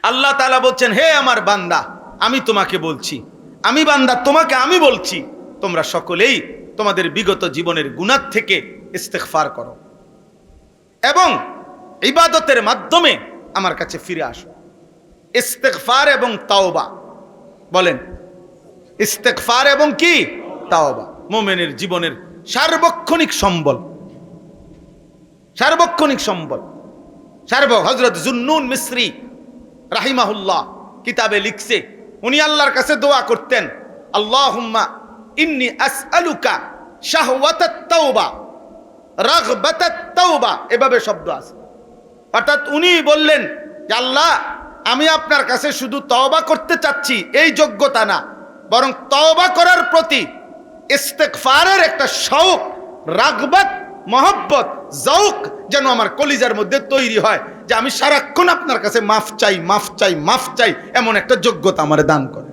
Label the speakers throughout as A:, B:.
A: আল্লাহ তাআলা বলছেন, হে আমার বান্দা, আমি তোমাকে বলছি, আমি বান্দা তোমাকে আমি বলছি, তোমরা সকলেই তোমাদের বিগত জীবনের গুনাহ থেকে ইস্তেগফার করো এবং ইবাদতের মাধ্যমে আমার কাছে ফিরে আসো। ইস্তেগফার এবং তাওবা, বলেন ইস্তেগফার এবং কি তাওবা মুমিনের জীবনের সার্বক্ষণিক সম্বল, সার্বক্ষণিক সম্বল। হযরত জুন্নুন মিসরি রাহিমাহুল্লাহ কিতাবে লিখছে, উনি আল্লাহর কাছে দোয়া করতেন, আল্লাহুম্মা ইন্নী আসআলুকা শাহওয়াতাত তাওবা রাগবাতাত তাওবা, এভাবে শব্দ আছে। অর্থাৎ উনি বললেন যে আল্লাহ, আমি আপনার কাছে শুধু তওবা করতে চাচ্ছি এই যোগ্যতা না, বরং তওবা করার প্রতি ইস্তেগফারের একটা শৌক, রাগবাত, মহব্বত, যৌক যেন আমার কলিজার মধ্যে তৈরি হয়, যে আমি সারাক্ষণ আপনার কাছে মাফ চাই, মাফ চাই, মাফ চাই, এমন একটা যোগ্যতা আমার দান করে।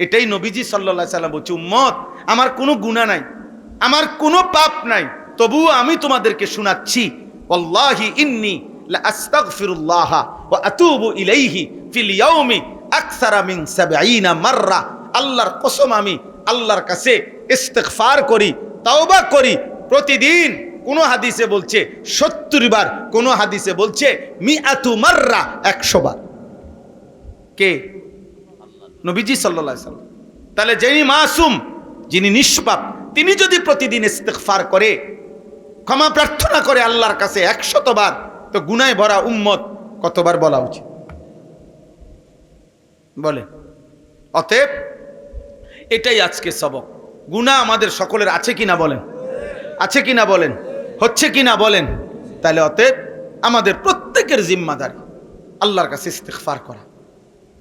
A: এটাই নবীজি সাল্লাল্লাহু আলাইহি সাল্লাম বলছে, উম্মত, আমার কোনো গুনাহ নাই, আমার কোনো পাপ নাই, তবুও আমি তোমাদেরকে শোনাচ্ছি, ওয়াল্লাহি ইন্নী লা আস্তাগফিরুল্লাহ ওয়া আতুবু ইলাইহি ফিল ইয়াউমি আকসারা মিন ৭০ মাররা। আল্লাহর কসম, আমি আল্লাহর কাছে ইস্তেগফার করি, তাওবা করি প্রতিদিন। কোন হাদিসে বলছে ৭০ বার, কোন হাদিসে বলছে মিআতু মাররা, ১০০ বার। কে? নবীজি সাল্লাল্লাহু আলাইহি সাল্লাম। তাহলে যিনি মাসুম, যিনি নিষ্পাপ, তিনি যদি প্রতিদিন ইস্তেগফার করে, ক্ষমা প্রার্থনা করে আল্লাহর কাছে ১০০ বার, তো গুনাহে ভরা উম্মত কতবার বলা উচিত বলে? অতএব এটাই আজকে সবক। গুনাহ আমাদের সকলের আছে কিনা বলেন? আছে কিনা বলেন? হচ্ছে কিনা বলেন? তাহলে অতএব আমাদের প্রত্যেকের জিম্মাদারি আল্লাহর কাছে ইস্তেগফার করা।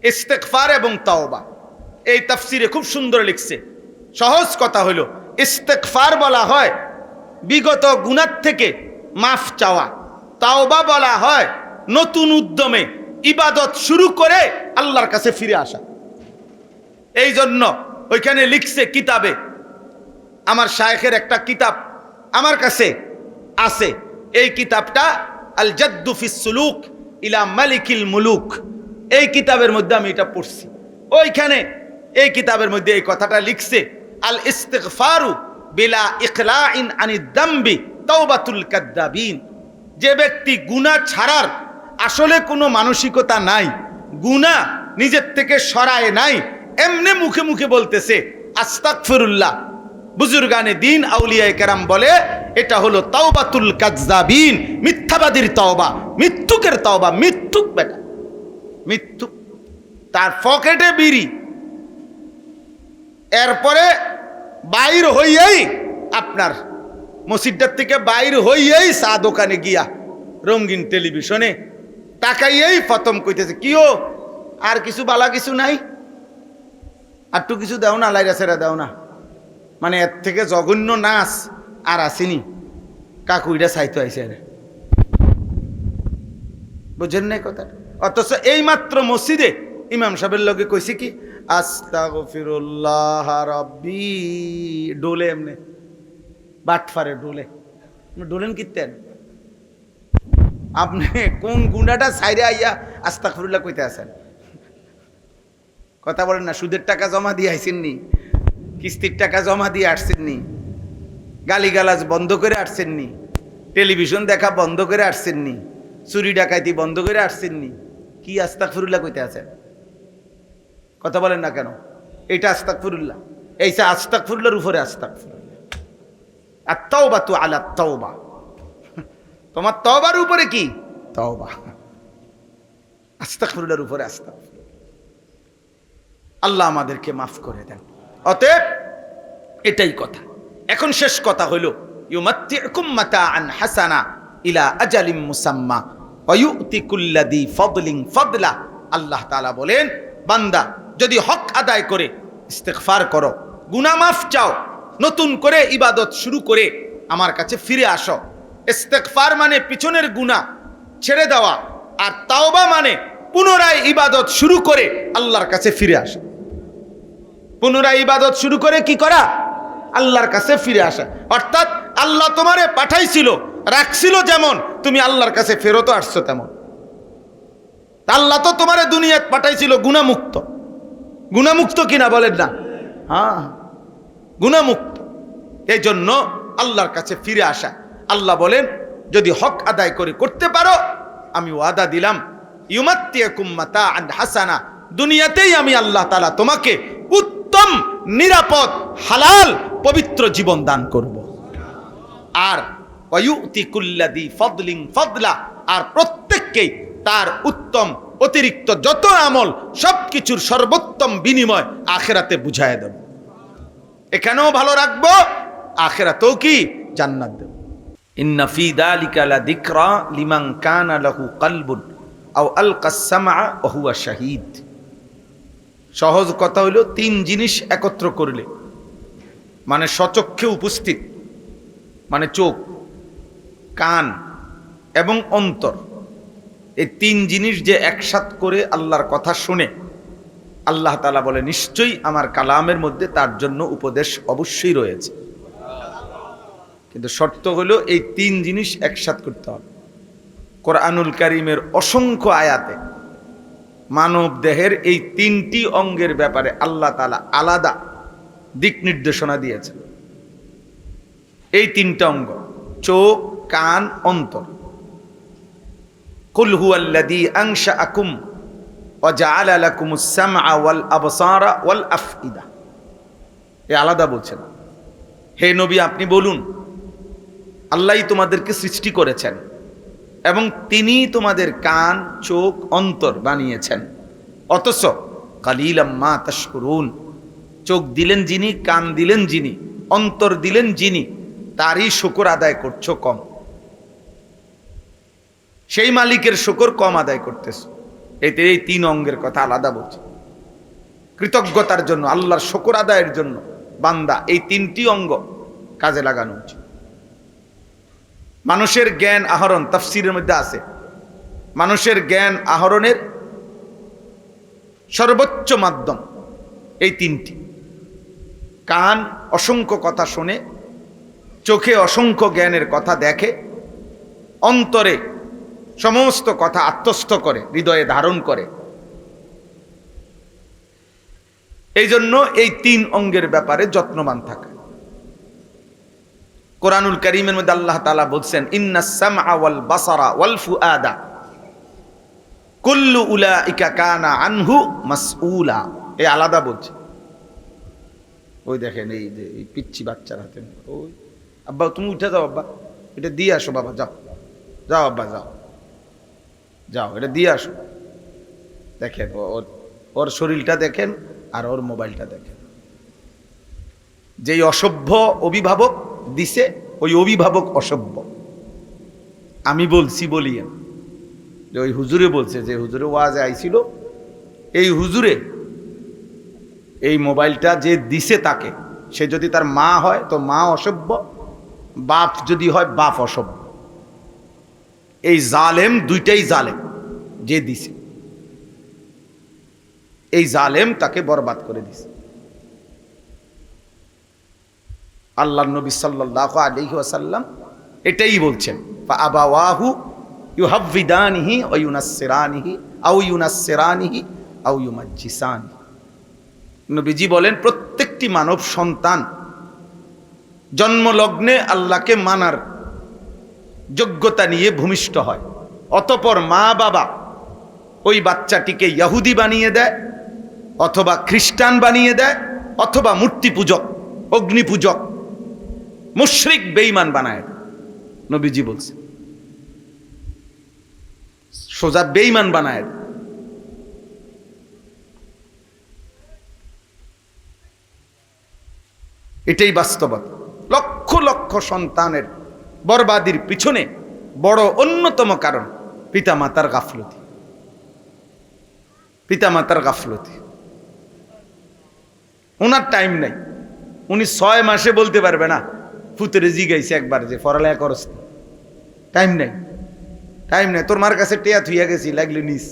A: ইস্তেগফার এবং তাওবা, এই তাফসিরে খুব সুন্দর লিখছে। সহজ কথা হলো, ইস্তেগফার বলা হয় বিগত গুনাহ থেকে মাফ চাওয়া, তাওবা বলা হয় নতুন উদ্যমে ইবাদত শুরু করে আল্লাহর কাছে ফিরে আসা। এই জন্য ওইখানে লিখছে কিতাবে, আমার শায়েখের একটা কিতাব আমার কাছে আছে, এই কিতাবটা আল জাদ্দু ফিস সুলুক ইলা মালিকিল মুলুক, এই কিতাবের মধ্যে আমি এটা পড়ছি। ওইখানে এই কিতাবের মধ্যে এই কথাটা লিখছে, আল ইস্তিগফারু বিলা ইকলাইন আনিদ দামবি তাওবাতুল কাদ্দাবিন। যে ব্যক্তি গুনাহ ছাড়ার আসলে কোনো মানসিকতা নাই, গুনাহ নিজের থেকে সরায় নাই, এমনি মুখে মুখে বলতেছে আস্তাগফিরুল্লাহ, বুজুর্গানে দিন আউলিয়ায়ে কেরাম বলে এটা হলো তাওবাতুল কাযযাবিন, মিথ্যাবাদীর তওবা, মিথ্যুকের তওবা। মিথ্যুক বেটা, মিথ্যুক, তার পকেটে বিড়ি, এরপরে বাইর হইয়াই আপনার মসজিদটার থেকে বাইর হইয়াই চা দোকানে গিয়া রঙিন টেলিভিশনে তাকাইয়াই প্রথম কইতেছে, কিও আর কিছু বালা কিছু নাই, আর তো কিছু দাও না, লাইরা সেরা দাও না। মানে এর থেকে জঘন্য নাচ আর আসেনি। কাকুইটা চাইতে আইসে, বুঝেন নাই কথা? অথচ এই মাত্র মসজিদে ইমাম সাহেবের লগে কইছে কি আস্তাগফিরুল্লাহ রাব্বি, ডোলে এমনি বাটফারে ডোলে, ডোলেন কিতেন আপনি? কোন গুন্ডাটা সাইরে আইয়া আস্তাগফিরুল্লাহ কইতে আছেন? কথা বলেন না। সুদের টাকা জমা দিয়ে আইসেননি, কিস্তির টাকা জমা দিয়ে আসছেননি, গালিগালাজ বন্ধ করে আসছেননি, টেলিভিশন দেখা বন্ধ করে আসছেননি, চুরি ডাকাইতি বন্ধ করে আসছেননি, কি আস্তাগফিরুল্লাহ কইতে আছেন? কথা বলেন না কেন? এটা আস্তাগফিরুল্লাহ, এইটা আস্তাগফিরুল্লাহর উপরে আস্তাগফিরুল্লাহ। আত-তাওবাতু আলা তাওবা, তোমার তওবার উপরে কি তওবা, আস্তাগফিরুল্লাহর উপরে আস্তাগফিরুল্লাহ। আল্লাহ আমাদেরকে মাফ করে দেন। অতএব এটাই কথা। এখন শেষ কথা হলো, ইউমাত্তিউকুম মাতাআন হাসানা ইলা আজালিম মুসাম্মা ওয়া ইউতি কুল্লাযী ফাদলিন ফাদলা। আল্লাহ তাআলা বলেন, বান্দা যদি হক আদায় করে ইস্তেগফার করো, গুনাহ মাফ চাও, নতুন করে ইবাদত শুরু করে আমার কাছে ফিরে আসো। ইস্তেগফার মানে পিছনের গুনাহ ছেড়ে দেওয়া, আর তাওবা মানে পুনরায় ইবাদত শুরু করে আল্লাহর কাছে ফিরে আসা। পুনরায় ইবাদত শুরু করে কি করা? আল্লাহর কাছে ফিরে আসা। অর্থাৎ আল্লাহ তোমারে পাঠাইছিল, রাখছিল যেমন, তুমি আল্লাহর কাছে ফেরত আসছো তেমন। আল্লাহ তো তোমারে দুনিয়াত পাঠাইছিল গুনাহমুক্ত। গুনাহমুক্ত কিনা বলেন না? হ্যাঁ, গুনাহমুক্ত। এই জন্য আল্লাহর কাছে ফিরে আসা। আল্লাহ বলেন যদি হক আদায় করে করতে পারো, আমি ওয়াদা দিলাম ইউমাত্তিয়াকুম মাতাআন হাসানা, দুনিয়াতেই আমি আল্লাহ তাআলা তোমাকে উত্তম, নিরাপদ, হালাল, পবিত্র জীবন দান করব। আর ওয়ায়ুতি কুল্লাযী ফাদলিন ফাদলা, আর প্রত্যেককেই তার উত্তম অতিরিক্ত যত আমল সবকিছুর সর্বোত্তম বিনিময় আখিরাতে বুঝায় দেব। এখানেও ভালো রাখবো, আখিরাতেও কি জান্নাত দেব। ইন্না ফি যালিকা লাযিকরা লিমান কানা লাহু কলবুন আও আলকাস সামআ ওয়া হুয়া শাহীদ। সহজ কথা হইল, তিন জিনিস একত্র করলে, মানে সচক্ষে উপস্থিত, মানে চোখ, কান এবং অন্তর, এই তিন জিনিস যে একসাথ করে আল্লাহর কথা শুনে, আল্লাহ তাআলা বলে নিশ্চয়ই আমার কালামের মধ্যে তার জন্য উপদেশ অবশ্যই রয়েছে। কিন্তু শর্ত হলো এই তিন জিনিস একসাথ করতে হবে। কোরআনুল কারীমের অসংখ্য আয়াতে মানব দেহের এই তিনটি অঙ্গের ব্যাপারে আল্লাহ তাআলা আলাদা দিক নির্দেশনা দিয়েছেন। এই তিনটা অঙ্গ, চোখ, কান, অন্তর। কুল হুয়াল্লাযী আনশাআকুম ওয়া জাআলা লাকুমুস সামআ ওয়াল আবসারা ওয়াল আফইদা। এ আলাদা বলছেন। হে নবী, আপনি বলুন আল্লাহই তোমাদেরকে সৃষ্টি করেছেন এবং তিনি তোমাদের কান, চোখ, অন্তর বানিয়েছেন। অথচ কালিলাম মা তাশকুরুন, চোখ দিলেন যিনি, কান দিলেন যিনি, অন্তর দিলেন যিনি, তারই শুকর আদায় করছো কম। সেই মালিকের শুকর কম আদায় করতেছ। এতে এই তিন অঙ্গের কথা আলাদা বলছে। কৃতজ্ঞতার জন্য, আল্লাহর শুকর আদায়ের জন্য বান্দা এই তিনটি অঙ্গ কাজে লাগানো উচিত। মানুষের জ্ঞান আহরণ, তাফসীরের মধ্যে আছে, মানুষের জ্ঞান আহরণের সর্বোচ্চ মাধ্যম এই তিনটি। কান অসংখ্য কথা শুনে, চোখে অসংখ্য জ্ঞানের কথা দেখে, অন্তরে সমস্ত কথা আত্মস্থ করে, হৃদয়ে ধারণ করে। এই জন্য এই তিন অঙ্গের ব্যাপারে যত্নবান থাকা। কোরআনুল কারীমের মধ্যে আল্লাহ তাআলা বলছেন ইন্নাস সামআ ওয়াল বাসারা ওয়াল ফুআদা কুল্লু উলাইকা কানা আনহু মাসউলা। এই আলাদা বলছে। ওই দেখেন এই যে এই পিচ্চি বাচ্চার হাতে, ওই আব্বা তুমি উঠে যাও, আব্বা এটা দিয়ে আসো, বাবা যাও, যাও আব্বা যাও, যাও এটা দিয়ে আসো। দেখেন ওর শরীরটা দেখেন আর ওর মোবাইলটা দেখেন। যেই অসভ্য অভিভাবক দিছে, ওই অভিভাবক অসভ্য। আমি বলছি বলিয়েন যে ওই হুজুরে বলছে, যে হুজুরে ওয়াজে আইছিল, এই হুজুরে এই মোবাইলটা যে দিছে তাকে, সে যদি তার মা হয় তো মা অসভ্য, বাপ যদি হয় বাপ অসভ্য। এই জালেম দুইটাই জালেম, যে দিছে এই জালেম তাকে বরবাদ করে দিছে। আল্লাহর নবী সাল্লাল্লাহু আলাইহি ওয়াসাল্লাম এটাই বলছেন, ফাআবাওয়াহু ইউহাব্বিদানিহি ওয়া ইউনাসসিরানিহি আও ইউনাসসিরানিহি আও ইউমাজ্জিসানি। নবীজি বলেন প্রত্যেকটি মানব সন্তান জন্মলগ্নে আল্লাহকে মানার যোগ্যতা নিয়ে ভূমিষ্ঠ হয়। অতঃপর মা বাবা ওই বাচ্চাটিকে ইহুদি বানিয়ে দেয়, অথবা খ্রিস্টান বানিয়ে দেয়, অথবা মূর্তি পূজক, অগ্নি পূজক, মুশরিক, বেঈমান বানায়। নবীজি বলছে সোজা বেঈমান বানায়। এটাই বাস্তবতা। লক্ষ লক্ষ সন্তানের বরবাদির পিছনে বড় অন্যতম কারণ পিতামাতার গাফলতি। পিতামাতার গাফলতি। ওনার টাইম নাই, উনি 6 মাসে বলতে পারবে না ফুতেরে জিগাইছে একবার যে পড়ালেখা করস, টাইম নাই, টাইম নাই। তোর মার কাছে টেয়া থুইয়া গেছি, লাগলে নিস।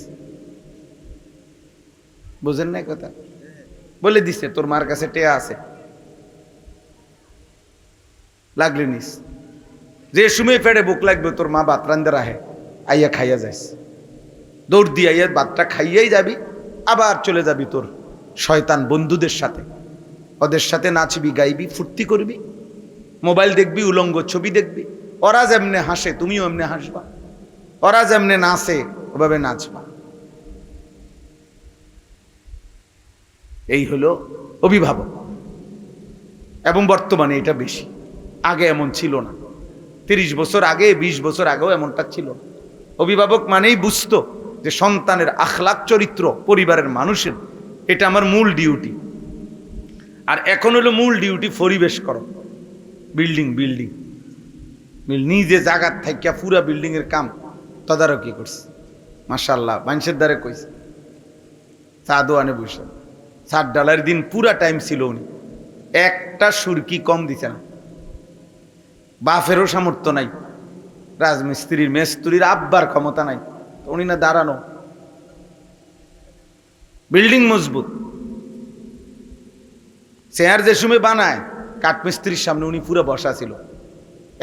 A: বুঝেন না কথা? বলে দিছে তোর মার কাছে টেয়া আছে, লাগলে নিস। যে সময় পেটে বুক লাগবে তোর মা ভাত রান্ধে রাহে, আইয়া খাইয়া যাইস। দৌড় দিয়ে ভাতটা খাইয়েই যাবি, আবার চলে যাবি তোর শয়তান বন্ধুদের সাথে, ওদের সাথে নাচবি, গাইবি, ফুর্তি করবি, মোবাইল দেখবি, উলঙ্গ ছবি দেখবি। ওরা যেমনে হাসে তুমিও এমনি হাসবা, ওরা যেমনে নাচে ওভাবে নাচবা। এই হলো অভিভাবক। এবং বর্তমানে এটা বেশি, আগে এমন ছিল না। 30 বছর আগে, 20 বছর আগেও এমনটা ছিল না। অভিভাবক মানেই বুঝতো যে সন্তানের আখলাক চরিত্র, পরিবারের মানুষের, এটা আমার মূল ডিউটি। আর এখন হলো মূল ডিউটি পরিবেশ করো, বিল্ডিং বিল্ডিং নিজে জায়গার থাকিয়া পুরা বিল্ডিং এর কাম তদারকি করছে। মাশাআল্লাহ, মানুষের দ্বারে কইছে, চা দোয়ানে বসে 7 ডলার দিন পুরা টাইম ছিল, উনি একটা সুরকি কম দিছে না। বাপেরও সামর্থ্য নাই, রাজমিস্ত্রির মেস্ত্রির আব্বার ক্ষমতা নাই, উনি না দাঁড়ানো, বিল্ডিং মজবুত। চেয়ার যে সময় বানায় কাঠমিস্ত্রির সামনে উনি পুরো বসা ছিল,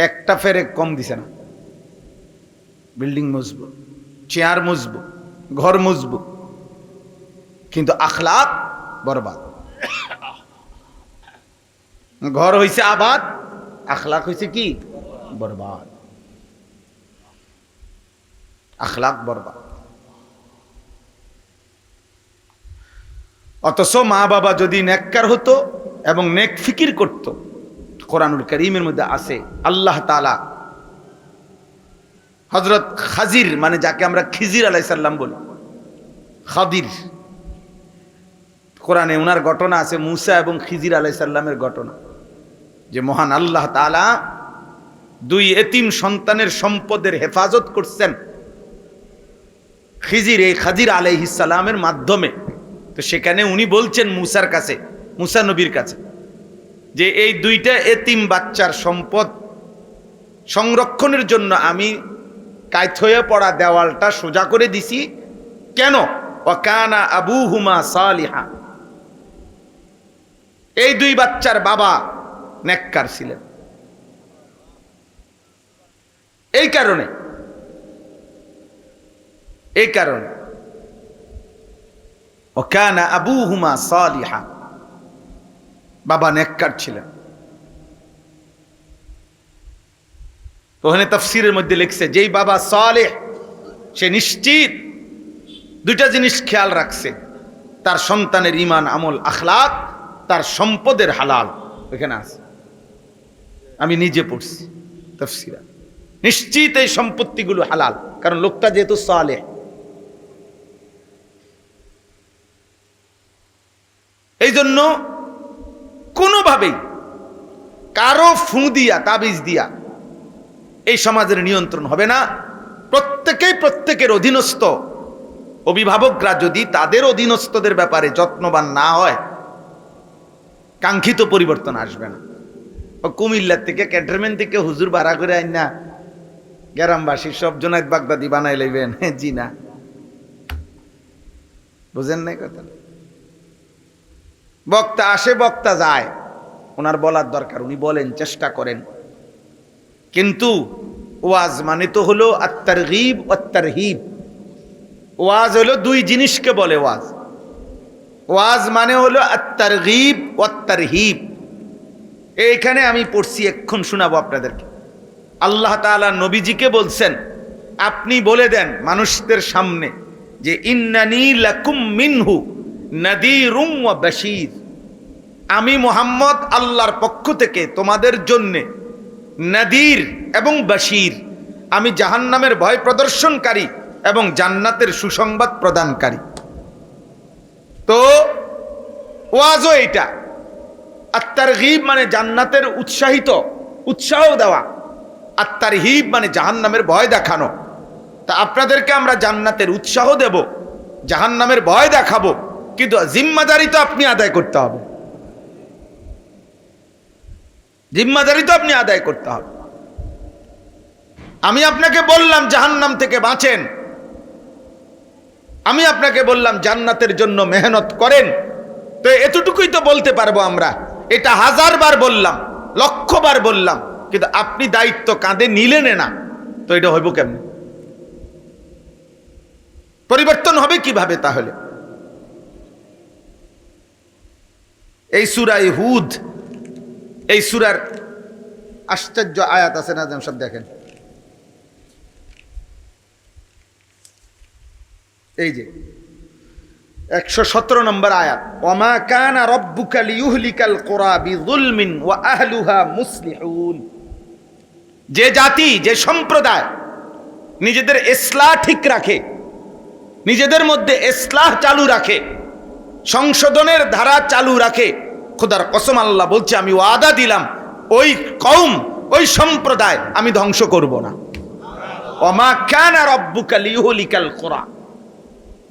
A: একটা ফেরে কম দিছে না। বিল্ডিং মজবুত, চেয়ার মজবুত, ঘর মজবুত, কিন্তু আখলাক বরবাদ। ঘর হইছে আবাদ, আখলাক হইছে কি বরবাদ, আখলাক বরবাদ। অথচ মা বাবা যদি নেককার হতো এবং নেক ফিকির করত, কোরআনুল কারীমের মধ্যে আছে আল্লাহ তাআলা হযরত খাজির, মানে যাকে আমরা খিজির আলাইহিস সালাম বলি, খাদির, কোরআনে ওনার ঘটনা আছে, মুসা এবং খিজির আলাইহিস সালামের ঘটনা, যে মহান আল্লাহ তাআলা 2 এতিম সন্তানের সম্পদের হেফাজত করছেন খিজির, এই খাজির আলাইহিস সালামের মাধ্যমে। তো সেখানে উনি বলছেন মুসার কাছে, মুসা নবীর কাছে, যে এই 2টা এতিম বাচ্চার সম্পদ সংরক্ষণের জন্য আমি কায়ত হয়ে পড়া দেওয়ালটা সোজা করে দিছি। কেন? ওয়াকানা আবুহুমা সালিহা, এই 2 বাচ্চার বাবা নেককার ছিলেন। এই কারণে ওয়াকানা আবুহুমা সালিহা, বাবা নেককার ছিলেন। ওখানে তাফসীরের মধ্যে লিখছে, যেই বাবা সালেহ, সে নিশ্চিত 2টা জিনিস খেয়াল রাখছে, তার সন্তানের ঈমান, আমল, আখলাক, তার সম্পদের হালাল। এখানে আছে, আমি নিজে পড়ছি তাফসীরা, নিশ্চিত এই সম্পত্তিগুলো হালাল, কারণ লোকটা যেহেতু সালেহ। এই জন্য কোনোভাবেই কারো ফু দিয়া, তাবিজ দিয়া এই সমাজের নিয়ন্ত্রণ হবে না। প্রত্যেকের অধীনস্থ অভিভাবকরা যদি তাদের অধীনস্থদের ব্যাপারে যত্নবান না হয়, কাঙ্ক্ষিত পরিবর্তন আসবে না। কুমিল্লার থেকে, ক্যান্টনমেন্ট থেকে হুজুর ভাড়া করে আইন না গ্রামবাসী সব জোনায়েদ বাগদাদি বানাই লইবেন, জি না, বুঝেন নাই কথা। বক্তা আসে, বক্তা যায়, ওনার বলার দরকার, উনি বলেন, চেষ্টা করেন, কিন্তু ওয়াজ মানে তো হলো আত-তারগীব ওয়াত-তারহীব। ওয়াজ হলো 2 জিনিসকে বলে ওয়াজ। ওয়াজ মানে হলো আত-তারগীব ওয়াত-তারহীব। এইখানে আমি পড়ছি, এক্ষণ শোনাবো আপনাদেরকে। আল্লাহ তাআলা নবীজিকে বলছেন, আপনি বলে দেন মানুষদের সামনে যে ইন্নানী লাকুম মিনহু নাযীরুম ওয়া বাশীর, আমি মুহাম্মদ আল্লাহর পক্ষ থেকে তোমাদের জন্যে নাদির এবং বাশীর, আমি জাহান্নামের ভয় প্রদর্শনকারী এবং জান্নাতের সুসংবাদ প্রদানকারী। তো ওয়াজও এইটা। আত-তারগীব মানে জান্নাতের উৎসাহ দেওয়া, আত-তারহীব মানে জাহান্নামের ভয় দেখানো। তা আপনাদেরকে আমরা জান্নাতের উৎসাহ দেব, জাহান্নামের ভয় দেখাবো, কিন্তু জিম্মাদারি তো আপনি আদায় করতে হবে, জিম্মাদারি তো আপনি আদায় করতে হবে। আমি আপনাকে বললাম জাহান্নাম থেকে বাঁচেন, আমি আপনাকে বললাম জান্নাতের জন্য মেহনত করেন, তো এতটুকুই তো বলতে পারবো আমরা। এটা 1000 বার বললাম, 1,00,000 বার বললাম, কিন্তু আপনি দায়িত্ব কাঁধে নিলেন না, তো এটা হইব কেমনে? পরিবর্তন হবে কিভাবে তাহলে? এই সূরা হুদ, এই সূরার আশ্চর্য আয়াত আছে না, সব দেখেন। এই যে 117 নম্বর আয়াত, ওয়ামা কানা রাব্বুকা লিয়ুহলিকাল কুরা বিযুলমিন ওয়া আহলুহা মুসলিহুন। যে জাতি, যে সম্প্রদায় নিজেদের ইসলাহ ঠিক রাখে, নিজেদের মধ্যে ইসলাহ চালু রাখে, সংশোধনের ধারা চালু রাখে, খোদার কসম আল্লাহ বলছে আমি ওয়াদা দিলাম ওই কওম, ওই সম্প্রদায় আমি ধ্বংস করব না। ওয়ামা কানা রাব্বুকা লিয়ুহলিকাল কুরা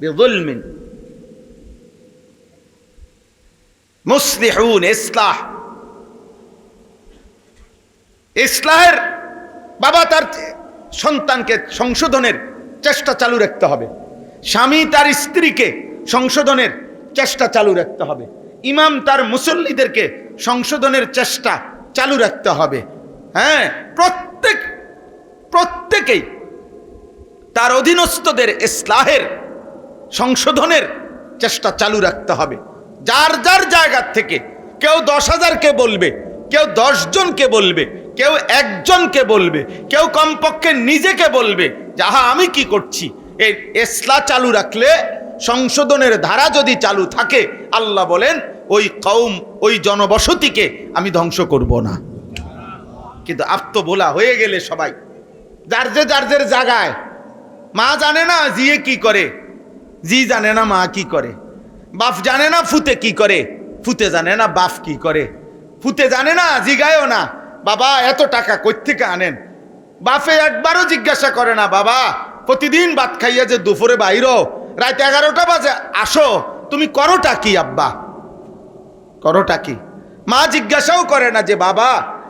A: বিযুলমিন মুসলিহুন। ইসলাহ, ইসলাহের বাবা তার সন্তানকে সংশোধনের চেষ্টা চালু রাখতে হবে, স্বামী তার স্ত্রীকে সংশোধনের চেষ্টা চালু রাখতে হবে, ইমাম তার মুসল্লিদেরকে সংশোধনের চেষ্টা চালু রাখতে হবে। হ্যাঁ, প্রত্যেকেই তার অধীনস্থদের ইসলাহের সংশোধনের চেষ্টা চালু রাখতে হবে। যার যার জায়গা থেকে কেউ 10,000কে বলবে, কেউ 10 জনকে বলবে, কেউ একজনকে বলবে, কেউ কমপক্ষে নিজেকে বলবে যাহা আমি কি করছি। এই ইসলাহ চালু রাখলে, সংশোধনের ধারা যদি চালু থাকে, আল্লাহ বলেন ওই কওম, ওই জনবসতিকে আমি ধ্বংস করব না। কিন্তু আত্মবোলা হয়ে গেলে সবাই যার যে জায়গায়, মা জানে না জিয়ে কি করে, জি জানে না মা কি করে, বাপ জানে না ফুতে কি করে, ফুতে জানে না বাপ কি করে, ফুতে জানে না জিগায়ও না বাবা এত টাকা কই থেকে আনেন, বাপে একবারও জিজ্ঞাসা করে না বাবা প্রতিদিন ভাত খাইয়া যে দুপুরে বাইরো, রাত 11টা বাজে আসো, তুমি করোটা কি আব্বা, করোটা কি। মা জিজ্ঞাসাও করে না যে বাবা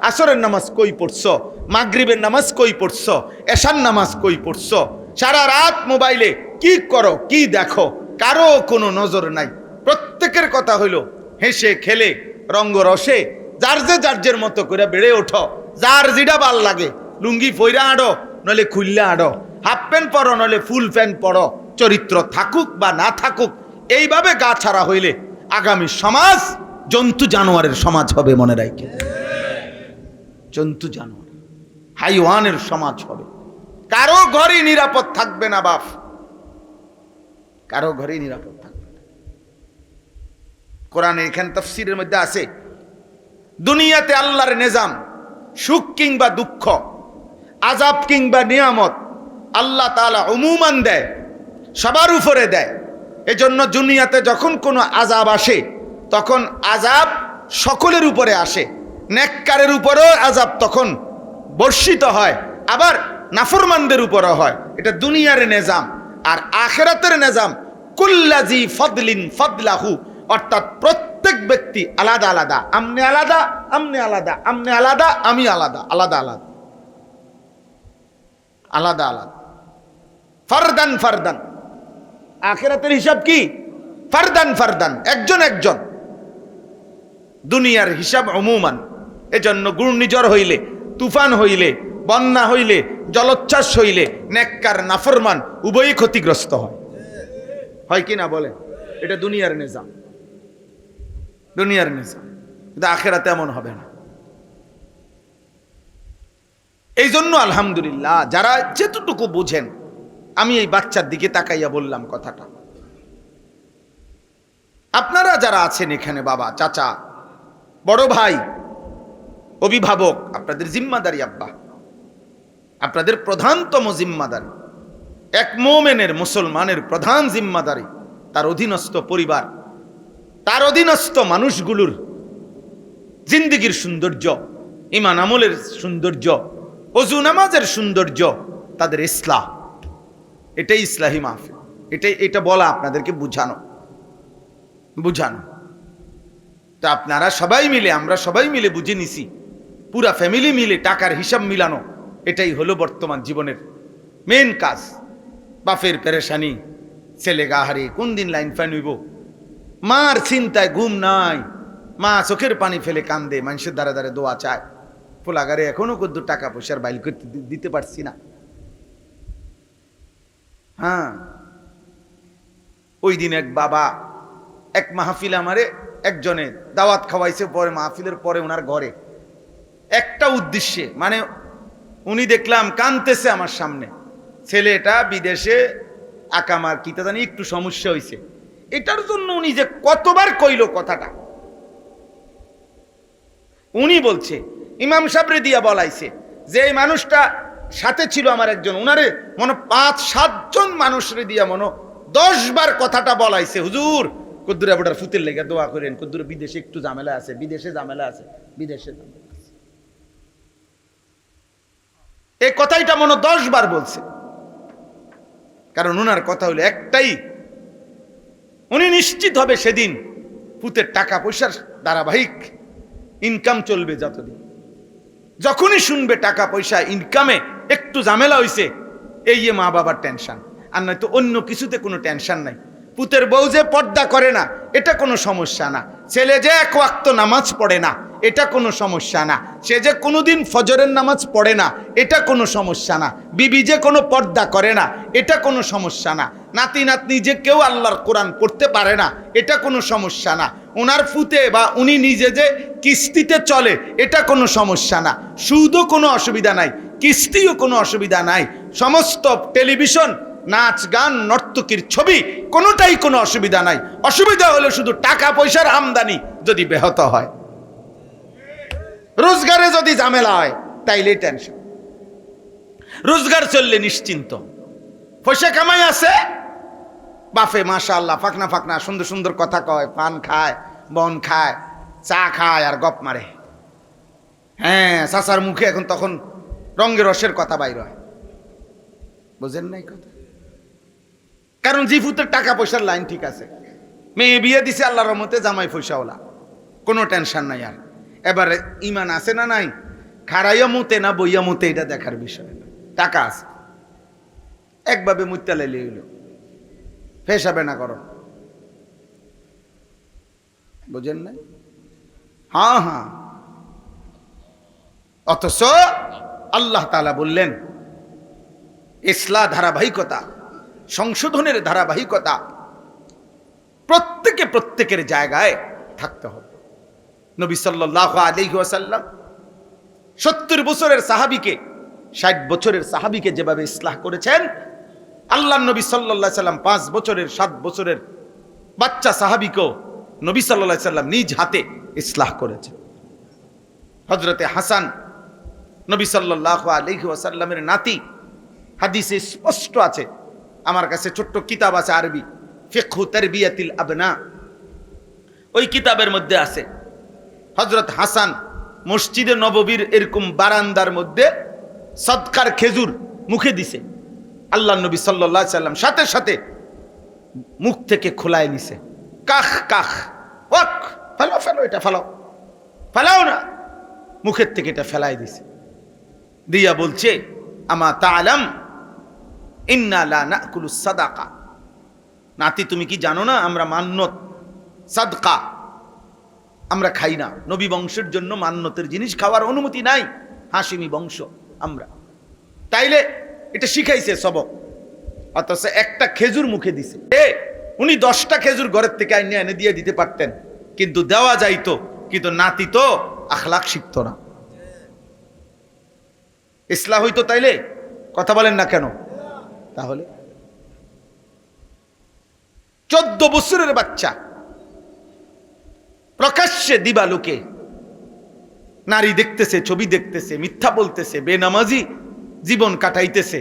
A: আসরের নামাজ কই পড়ছো, মাগরিবের নামাজ কই পড়ছো, এশার নামাজ কই পড়ছো, সারা রাত মোবাইলে কি করো, কি দেখো, কারো কোনো নজর নাই। প্রত্যেকের কথা হইল হেসে খেলে রঙ্গ রসে যার মতো করে বেড়ে ওঠো, যার যেটা ভাল লাগে, লুঙ্গি ফইরা আড়ো নলে খুললে আড়ো, হাফ প্যান্ট পরো নলে ফুল প্যান্ট পরো, চরিত্র থাকুক বা না থাকুক, এইভাবে গা ছাড়া হইলে আগামী সমাজ জন্তু জানোয়ারের সমাজ হবে। মনে রাখে, জন্তু জানোয়ার হাইওয়ানের সমাজ হবে। কারো ঘরে নিরাপদ থাকবে না বাপ, কারো ঘরে নিরাপদ থাকবে না। কোরআনে এখানে তাফসীরের মধ্যে আছে দুনিয়াতে আল্লাহর নিজাম, সুখ কিংবা দুঃখ, আযাব কিংবা নিয়ামত আল্লাহ তাআলা উমুমান দেয়, সবার উপরে দেয়। এজন্য দুনিয়াতে যখন কোনো আযাব আসে তখন আযাব সকলের উপরে আসে, নেককারের উপরেও আযাব তখন বর্ষিত হয়, আবার নাফরমানদের উপরও হয়। এটা দুনিয়ার নিজাম। আর আখিরাতের নিজাম কুল্লাজি ফাদলিন ফাদলাহু, অর্থাৎ প্রত্যেক ব্যক্তি আলাদা আলাদা, আমনে আলাদা, আমনে আলাদা, আমনে আলাদা, আমি আলাদা, আলাদা আলাদা, আলাদা আলাদা, ফারদান ফারদান। আখিরাতের হিসাব কি? ফারদান ফারদান, একজন একজন। দুনিয়ার হিসাব উমুমান। এজন্য ঘূর্ণিঝড় হইলে, তুফান হইলে, বন্যা হইলে, জলোচ্ছ্বাস হইলে নেককার নাফরমান উভয়ই ক্ষতিগ্রস্ত হয় কি না বলে? এটা দুনিয়ার নিজাম, দুনিয়ার নিজাম। কিন্তু আখিরাতে এমন হবে না। এই জন্য আলহামদুলিল্লাহ যারা যেতটুকু বুঝেন, আমি এই বাচ্চার দিকে তাকাইয়া বললাম কথাটা, আপনারা যারা আছেন এখানে, বাবা, চাচা, বড় ভাই, অভিভাবক, আপনাদের জিম্মাদারি আব্বা, আপনাদের প্রধানতম জিম্মাদারি, এক মুমিনের, মুসলমানের প্রধান জিম্মাদারি তার অধীনস্থ পরিবার, তার অধীনস্থ মানুষগুলোর জিন্দিগির সৌন্দর্য, ঈমান আমলের সৌন্দর্য, ওযু নামাজের সৌন্দর্য, তাদের ইসলাহ। এটাই ইসলাহি মাহফিল। এটা বলা আপনাদেরকে বুঝানো। তা আপনারা সবাই মিলে, আমরা সবাই মিলে বুঝে নিছি, পুরা ফ্যামিলি মিলে টাকার হিসাব মিলানো, এটাই হলো বর্তমান জীবনের মেন কাজ। বাপের পেরেশানি, ছেলে গাহারে কোন দিন লাইন ফ্যান হইব, মার চিন্তায় ঘুম নাই, মা চোখের পানি ফেলে কান্দে, মানুষের দ্বারা দ্বারা দোয়া চায়, পোলাগারে এখনো কদ্দু টাকা পয়সার বাইল করতে দিতে পারছি না। হ্যাঁ, ওই দিন এক বাবা এক মাহফিল আমারে একজনে দাওয়াত খাওয়াইছে, পরে মাহফিলের পরে ওনার ঘরে একটা উদ্দেশ্যে, মানে উনি দেখলাম কাঁদতেছে আমার সামনে, ছেলেটা বিদেশে আকামার কিতা জানি একটু সমস্যা হয়েছে, এটার জন্য উনি যে কতবার কইল কথাটা। উনি বলছে ইমাম সাহেবরে দিয়া বলাইছে যে এই মানুষটা সাথে ছিল আমার একজন, উনারে মনে 5-7 জন মানুষরে দিয়া মনে 10 বার কথাটা বলাইছে, হুজুর কদ্দুর আবুটার ফুতের লেগে দোয়া করেন, কদ্দুর বিদেশে একটু ঝামেলা আছে, বিদেশে ঝামেলা আছে, বিদেশে ঝামেলা আছে। এই কথাইটা মনে 10 বার বলছে, কারণ উনার কথা হলো একটাই, উনি নিশ্চিত হবে সেদিন ফুতের টাকা পয়সার ধারাবাহিক ইনকাম চলবে যতদিন, যখনই শুনবে টাকা পয়সা ইনকামে একটু ঝামেলা হইছে, এই যে মা বাবার টেনশন, আর নয়তো অন্য কিছুতে কোনো টেনশন নাই। পুতের বউ যে পর্দা করে না এটা কোনো সমস্যা না, ছেলে যে এক ওয়াক্ত নামাজ পড়ে না এটা কোনো সমস্যা না, সে যে কোনোদিন ফজরের নামাজ পড়ে না এটা কোনো সমস্যা না, বিবি যে কোনো পর্দা করে না এটা কোনো সমস্যা না, নাতি নাতনি যে কেউ আল্লাহর কোরআন পড়তে পারে না এটা কোনো সমস্যা না, ওনার ফুতে বা উনি নিজে যে কিস্তিতে চলে এটা কোনো সমস্যা না, সুদও কোনো অসুবিধা নাই, কিস্তিও কোনো অসুবিধা নাই, সমস্ত টেলিভিশন নাচ গান নর্তকীর ছবি কোনোটাই কোনো অসুবিধা নাই, অসুবিধা হলো শুধু টাকা পয়সার আমদানি যদি ব্যাহত হয়, রোজগারে যদি ঝামেলা হয় তাইলে টেনশন। রোজগার চললে নিশ্চিন্ত, পয়সা কামাই আছে, বাফে মাশাআল্লাহ ফাকনা ফাকনা সুন্দর সুন্দর কথা কয়, পান খায়, বন খায়, চা খায় আর গপ মারে, হ্যাঁ চাচার মুখে এখন তখন রঙের রসের কথা বাইর হয়, বুঝেন নাই কথা, কারণ জিফুতের টাকা পয়সার লাইন ঠিক আছে, মেয়ে বিয়ে দিছে আল্লাহর রহমতে, জামাই পয়সাওয়ালা, কোনো টেনশন নাই। আর এবারে ইমান আছে না নাই, খাড়াইয়া মুতে না বইয়া মুতে এটা দেখার বিষয় না, টাকা আছে একভাবে মুত্যা লাইলে হইল, ফেসাবে না করো, বুঝেন না? হ্যাঁ হ্যাঁ, অথচ আল্লাহ তাআলা বললেন ইসলাহ ধারাবাহিকতা, সংশোধনের ধারাবাহিকতা প্রত্যেকের জায়গায় থাকতে হবে। নবী সাল্লাল্লাহু আলাইহি ওয়াসাল্লাম 70 বছরের সাহাবীকে 60 বছরের সাহাবীকে যেভাবে ইসলাহ করেছেন, আল্লাহর নবী সাল্লাল্লাহু আলাইহি সাল্লাম 5 বছরের 7 বছরের বাচ্চা সাহাবীকেও নবী সাল্লাল্লাহু আলাইহি সাল্লাম নিজ হাতে ইসলাহ করেছেন। হযরতে হাসান নবী সাল্লাল্লাহু আলাইহি ওয়াসাল্লামের নাতি, হাদিসে স্পষ্ট আছে, আমার কাছে ছোট্ট কিতাব আছে আরবি, ফিকহু তারবিয়াতিল আবনা, ওই কিতাবের মধ্যে আছে হযরত হাসান মসজিদে নববীর এরকম বারান্দার মধ্যে সদকার খেজুর মুখে দিছে, আল্লাহ নবী সাল্লাল্লাহু আলাইহি সাল্লাম সাথে সাথে মুখ থেকে খোলায় নিছে, কাখ কাখ ওয়াক, ফেলো ফেলো, এটা ফেলো, ফেলাও না, মুখের থেকে এটা ফেলাই দিছে, দিয়া বলছে আমা তাআলাম ইন্না লা নাকুলু সাদাকা, নাতি তুমি কি জানো না আমরা মান্নত সাদকা আমরা খাই না, নবী বংশের জন্য মান্নতের জিনিস খাওয়ার অনুমতি নাই, হাশিমি বংশ আমরা, তাইলে এটা শিখাইছে সবক, অথচ একটা খেজুর মুখে দিছে, উনি 10টা খেজুর ঘরের থেকে আইনে এনে দিয়ে দিতে পারতেন, কিন্তু দেওয়া যাইতো, কিন্তু নাতি তো আখলাক শিখতো না, ইসলাহ হইতো তাইলে, কথা বলেন না কেন? তাহলে 14 বছরের বাচ্চা প্রকাশ্যে দিবালোকে নারী দেখতেছে, ছবি দেখতেছে, মিথ্যা বলতেছে, বেনামাজি জীবন কাটাইতেছে,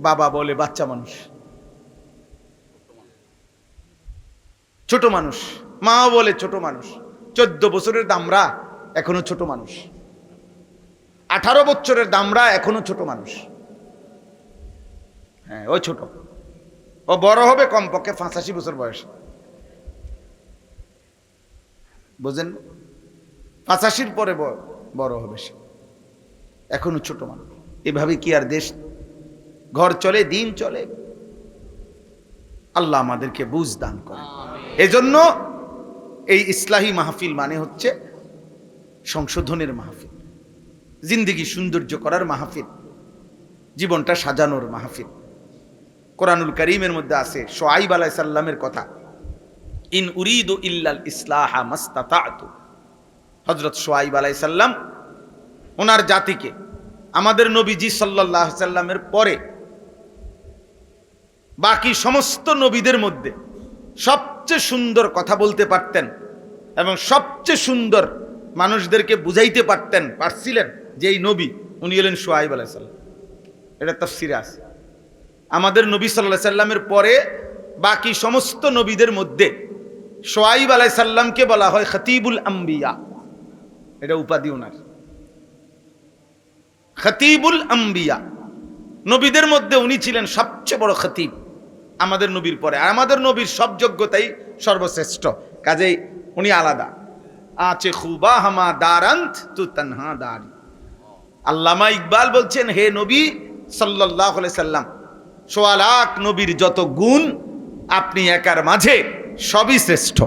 A: বাবা বলে বাচ্চা মানুষ, ছোট মানুষ, মা বলে ছোট মানুষ, 14 বছরের দামরা এখনো ছোট মানুষ, 18 বছরের দামরা এখনো ছোট মানুষ, হ্যাঁ ওই ছোট, ও বড় হবে কমপক্ষে 85 বছর বয়স, বুঝেন, 85 পরে বড় হবে সে, এখনো ছোট মানুষ। এভাবে কি আর দেশ ঘর চলে, দিন চলে? আল্লাহ আমাদেরকে বুঝ দান করে। এজন্য এই ইসলাহী মাহফিল মানে হচ্ছে সংশোধনের মাহফিল, জিন্দেগি সৌন্দর্য করার মাহফিল, জীবনটা সাজানোর মাহফিল। কোরআনুল কারীমের মধ্যে আছে শুআইব আলাইহিস সালামের কথা, ইন উরিদু ইল্লাল ইসলাহা মাস্তাতাতু। হযরত শুআয়ব আলাইহিস সালাম ওনার জাতিকে আমাদের নবীজি সাল্লাল্লাহু আলাইহি সাল্লামের পরে বাকি সমস্ত নবীদের মধ্যে সবচেয়ে সুন্দর কথা বলতে পারতেন এবং সবচেয়ে সুন্দর মানুষদেরকে বুঝাইতে পারছিলেন যে এই নবী উনি হলেন শুআয়ব আলাইহিস সালাম। এটা তাফসীরে আছে। আমাদের নবী সাল্লাল্লাহু আলাইহি সাল্লামের পরে বাকি সমস্ত নবীদের মধ্যে শুআয়ব আলাইহিস সালামকে বলা হয় খতীবুল আম্বিয়া। এটা উপাধি ওনার, খতীবুল আম্বিয়া। নবীদের মধ্যে উনি ছিলেন সবচেয়ে বড় খতীব আমাদের নবীর পরে। আর আমাদের নবীর সব যোগ্যতাই সর্বশ্রেষ্ঠ, কাজেই উনি আলাদা। আছে খুবা হামা দারান্ত তু তনহা দারি। আল্লামা ইকবাল বলছেন, হে নবী সাল্লাল্লাহু আলাইহি সাল্লাম, সোয়া লাখ নবীর যত গুণ আপনি একার মাঝে সবই শ্রেষ্ঠ,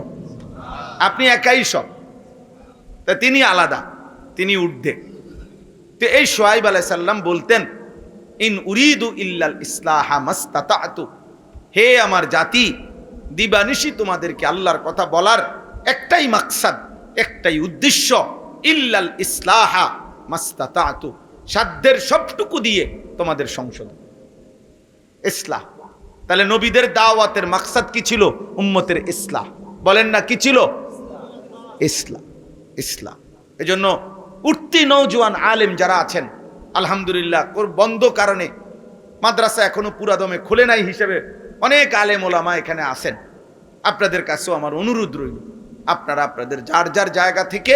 A: আপনি একাই সব। তা তিনি আলাদা, তিনি ঊর্ধ্বে। তো এই শুআয়ব আলাইহিস সালাম বলতেন, ইন উরিদু ইল্লাল ইসলাহা মাস্তাতাতু, হে আমার জাতি, দিবানিশি তোমাদেরকে আল্লাহর কথা বলার একটাই মাকসাদ, একটাই উদ্দেশ্য, ইল্লাল ইসলাহা মাস্তাতাতু, সাধ্যের সবটুকু দিয়ে তোমাদের সংশোধন, ইসলাহ। তাহলে নবীদের দাওয়াতের মাকসাদ কি ছিল? উম্মতের ইসলাহ। বলেন না কি ছিল? ইসলাম, ইসলাম। এজন্য উঠতি নওজোয়ান আলেম যারা আছেন, আলহামদুলিল্লাহ বন্ধ কারণে মাদ্রাসা এখনো পুরাদমে খুলে নাই হিসেবে অনেক আলেম ওলামা এখানে আছেন। আপনাদের কাছেও আমার অনুরোধ রইল, আপনারা আপনাদের যার যার জায়গা থেকে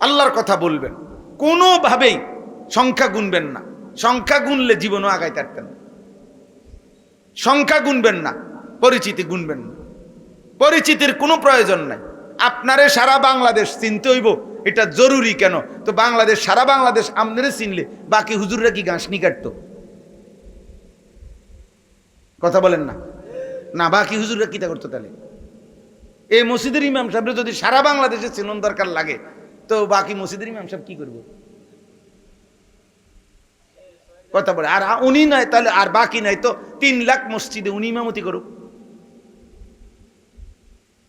A: আল্লাহর কথা বলবেন, কোনোভাবেই সংখ্যা গুনবেন না। সংখ্যা গুনলে জীবনও আগাইতে পারতেন না। সংখ্যা গুনবেন না, পরিচিতি গুনবেন না। পরিচিতির কোনো প্রয়োজন নাই। আপনারে সারা বাংলাদেশ চিনতে হইব, এটা জরুরি। কেন? তো বাংলাদেশ, সারা বাংলাদেশ আপনারে চিনলে বাকি হুজুররা কি গাঁসনি কাটতো? কথা বলেন না, না বাকি হুজুররা কিটা করতো? তাহলে এই মসজিদের ইমাম সাহেবরা যদি সারা বাংলাদেশে চিনন দরকার লাগে, তো বাকি মসজিদের ইমাম সাহেব কি করবো? কথা বলে। আর উনি নাই তাহলে আর বাকি নাই, তো 3 লাখ মসজিদে উনি ইমামতি করুক।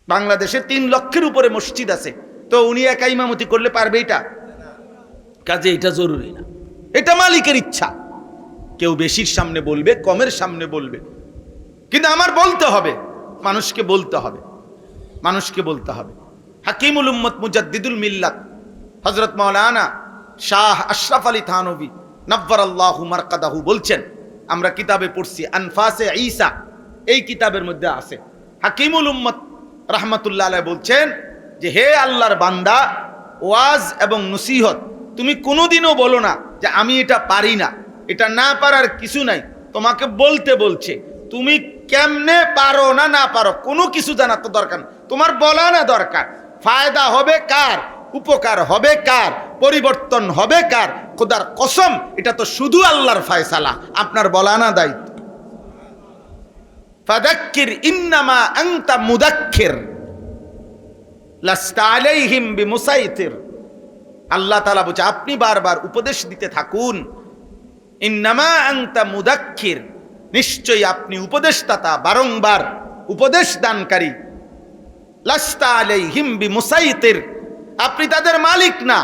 A: বাংলাদেশে 3 লক্ষের উপরে মসজিদ আছে, তো উনি একা ইমামতি করলে পারবে? এটা কাজে এটা জরুরি না, এটা মালিকের ইচ্ছা। কেউ বেশির সামনে বলবে, কমের সামনে বলবে, কিন্তু আমার বলতে হবে, মানুষকে বলতে হবে, মানুষকে বলতে হবে। হাকিমুল উম্মত মুজাদ্দিদুল মিল্লাত হযরত মাওলানা শাহ আশরাফ আলী থানভী নব্বরাল্লাহু মারকাদাহু বলছেন, আমরা কিতাবে পড়ছি আনফাসে ঈসা, এই কিতাবের মধ্যে আছে, হাকিমুল উম্মত রাহমাতুল্লাহ আলাইহি বলছেন যে হে আল্লাহর বান্দা, ওয়াজ এবং নসিহত তুমি কোনোদিনও বলো না যে আমি এটা পারি না, এটা না পারার কিছু নাই। তোমাকে বলতে বলছে, তুমি কেমনে পারো না না পারো কোনো কিছু জানার তো দরকার না, তোমার বলা না দরকার। ফায়দা হবে কার? উপকার হবে কার? পরিবর্তন হবে কার? খোদার কসম, এটা তো শুধু আল্লাহর ফয়সালা, আপনার বলা না দায়িত্ব। ফাযাক্কির ইন্নামা আনতা মুযাক্কির লাস্তা আলাইহিম বিমুসাইতির। আল্লাহ তাআলা বলছে আপনি বারবার উপদেশ দিতে থাকুন। ইন্নামা আনতা মুযাক্কির, নিশ্চয়ই আপনি উপদেশদাতা, বারংবার উপদেশ দানকারী। লাস্তা আলাইহিম বিমুসাইতির, আপনি তাদের মালিক না,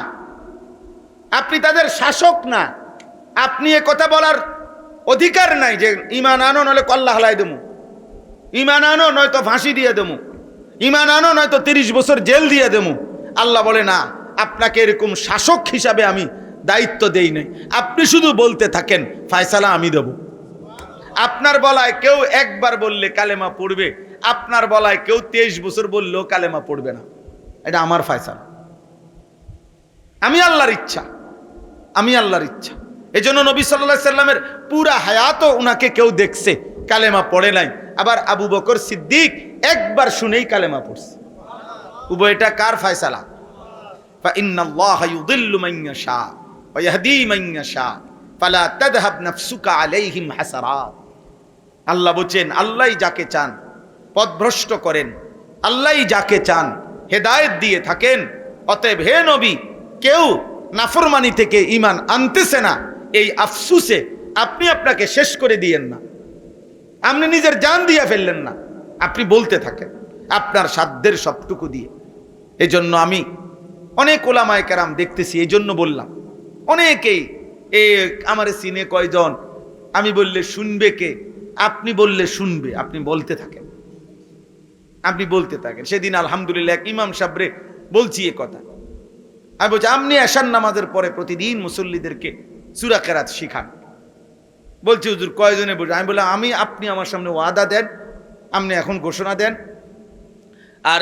A: আপনি তাদের শাসক না। আপনি এ কথা বলার অধিকার নাই যে ঈমান আনো নলে কল্লা হালাই দেবো, ঈমান আনো নয়তো ফাঁসি দিয়ে দেবো, ঈমান আনো নয়তো 30 বছর জেল দিয়ে দেবো। আল্লাহ বলে না, আপনাকে এরকম শাসক হিসাবে আমি দায়িত্ব দেই নাই। আপনি শুধু বলতে থাকেন, ফয়সালা আমি দেব। আপনার বলায় কেউ একবার বললে কালেমা পড়বে, আপনার বলায় কেউ 23 বছর বললেও কালেমা পড়বে না। এটা আমার ফয়সালা, আমি আল্লাহর ইচ্ছা, আমি আল্লাহর ইচ্ছা। এই জন্য নবী সাল্লাল্লাহু আলাইহি সাল্লামের পুরা হায়াতও উনাকে কেউ দেখছে, কালেমা পড়ে নাই। আবার আবু বকর সিদ্দিক একবার শুনেই কালেমা পড়ছে। উভয়টা কার ফয়সালা? ফা ইন্নাল্লাহা ইউদিল্লু মান ইয়াশা ওয়া ইয়াহদি মান ইয়াশা ফালা তাযহাব নাফসুকা আলাইহিম হাসারাত। আল্লাহ বলেন, আল্লাহই যাকে চান পথভ্রষ্ট করেন, আল্লাহই যাকে চান হেদায়েত দিয়ে থাকেন। অতএব হে নবী, কেউ নাফরমানি থেকে ঈমান আনতেছে না, এই আফসুসে আপনি আপনাকে শেষ করে দিয়েন না, আপনি নিজের জান দিয়ে ফেললেন না। আপনি বলতে থাকেন, আপনার সাধ্যের সবটুকু দিয়ে। এই জন্য আমি অনেক ওলামায়ে কেরাম দেখতেছি, এই জন্য বললাম, অনেকেই আমারে চিনে কয়জন, আমি বললে শুনবে কে, আপনি বললে শুনবে, আপনি বলতে থাকেন, আপনি বলতে থাকেন। সেদিন আলহামদুলিল্লাহ এক ইমাম সাহেবরে বলছি এ কথা, আমি বলছি আপনি এশার নামাজের পরে প্রতিদিন মুসল্লিদেরকে সূরা কেরাত শিখান। বলছি হুজুর কয়জনে বলছি? আমি বললাম আপনি আমার সামনে ওয়াদা দেন, আপনি এখন ঘোষণা দেন, আর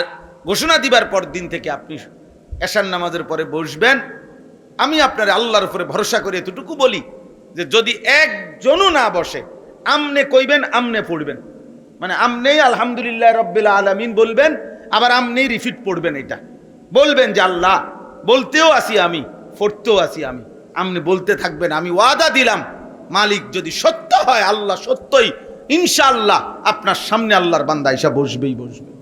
A: ঘোষণা দিবার পর দিন থেকে আপনি এশার নামাজের পরে বসবেন। আমি আপনার আল্লাহর উপরে ভরসা করে এতটুকু বলি যে যদি একজনও না বসে, আমনে কইবেন, আমনে পড়বেন, মানে আমনেই আলহামদুলিল্লাহ রাব্বিল আলামিন বলবেন, আবার আমনেই রিপিট পড়বেন। এটা বলবেন যে আল্লাহ বলতেও আসি আমি, পড়তেও আসি আমি, আমনে বলতে থাকবেন। আমি ওয়াদা দিলাম, মালিক যদি সত্য হয়, আল্লাহ সত্যই, ইনশাআল্লাহ আপনার সামনে আল্লাহর বান্দা এসে বসবেই বসবে।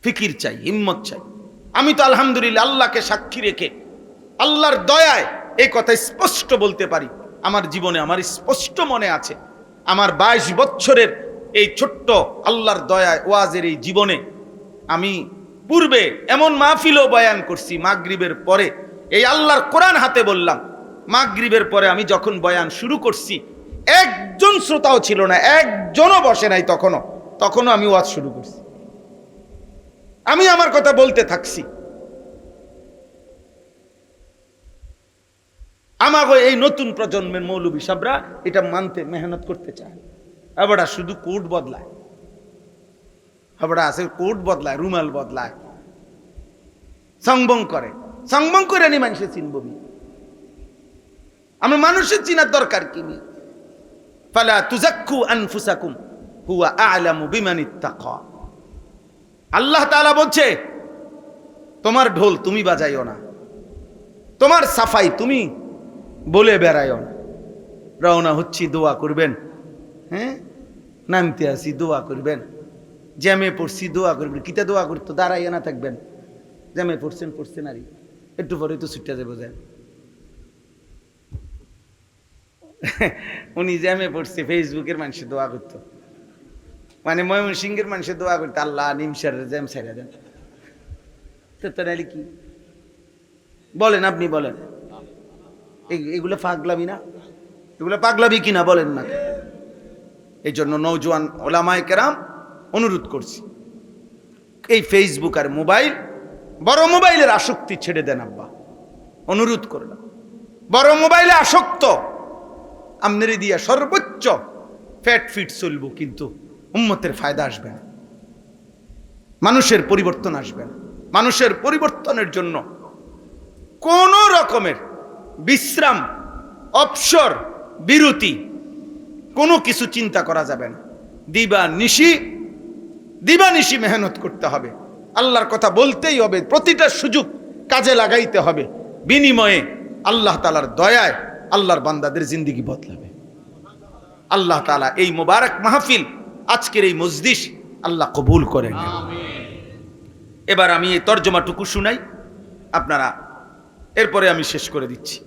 A: ফিকির চাই, হিম্মত চাই। আমি তো আলহামদুলিল্লাহ আল্লাহকে সাক্ষী রেখে আল্লাহর দয়ায় এই কথা স্পষ্ট বলতে পারি। আমার জীবনে আমার স্পষ্ট মনে আছে, আমার 22 বছরের এই ছোট্ট আল্লাহর দয়ায় ওয়াজের এই জীবনে আমি পূর্বে এমন মাহফিলও বয়ান করছি, মাগরিবের পরে এই আল্লাহর কোরআন হাতে বললাম, মাগরিবের পরে আমি যখন বয়ান শুরু করছি একজন শ্রোতাও ছিল না, একজনও বসে নাই, তখনও আমি ওয়াজ শুরু করছি, আমি আমার কথা বলতে থাকছি। আমাকে এই নতুন প্রজন্মের মৌলবী সাহেবরা এটা মানতে মেহনত করতে চায়। আবার শুধু কোট বদলায়, আবার আছে কোট বদলায়, রুমাল বদলায়, সংবং করে নি মানুষের চিনবি। আমরা মানুষের চিনার দরকার কি? ফালা তুজাক্কু আনফুসাকুম হুয়া আ'লামু বিমানিত্তাকা। আল্লাহ তাআলা বলছে তোমার ঢোল তুমি বাজাইও না, তোমার সাফাই তুমি বলে বেড়াইও না। রওনা হচ্ছি দোয়া করবেন, হ্যাঁ নামতে আসি দোয়া করবেন, জ্যামে পড়ছি দোয়া করবেন। কিতা দোয়া করতো? দাঁড়াইয়া না থাকবেন, জ্যামে পড়ছেন আরে একটু পরে তো ছুটতে যাবো। যান উনি জ্যামে পড়ছে, ফেসবুকের মানুষে দোয়া করতো, মানে ময়মনসিংহের মানুষে দোয়া করতো আল্লাহ নিমসার জ্যাম ছেড়ে দেন। তো নাহলে কি বলেন? আপনি বলেন, এগুলো পাগলামি না? এগুলো পাগলামি কিনা বলেন না? এই জন্য নওজোয়ান ওলামায়ে কেরাম অনুরোধ করছি, এই ফেসবুক আর মোবাইল, বড় মোবাইলের আসক্তি ছেড়ে দেন আব্বা, অনুরোধ করলাম। বড় মোবাইলে আসক্ত আমনেরে দিয়া সর্বোচ্চ ফ্যাট ফিট চলবো, কিন্তু উম্মতের ফায়দা আসবে না, মানুষের পরিবর্তন আসবে না। মানুষের পরিবর্তনের জন্য কোন রকমের বিশ্রাম, অবসর, বিরতি কোনো কিছু চিন্তা করা যাবে না। দিবানিশি মেহনত করতে হবে, আল্লাহর কথা বলতেই হবে, প্রতিটা সুযোগ কাজে লাগাইতে হবে। বিনিময়ে আল্লাহ তাআলার দয়ায় আল্লাহর বান্দাদের জিন্দেগি বদলাবে। আল্লাহ তাআলা এই মোবারক মাহফিল, আজকের এই মজলিস আল্লাহ কবুল করেন। এবার আমি এই তর্জমাটুকু শুনাই আপনারা, এরপরে আমি শেষ করে দিচ্ছি।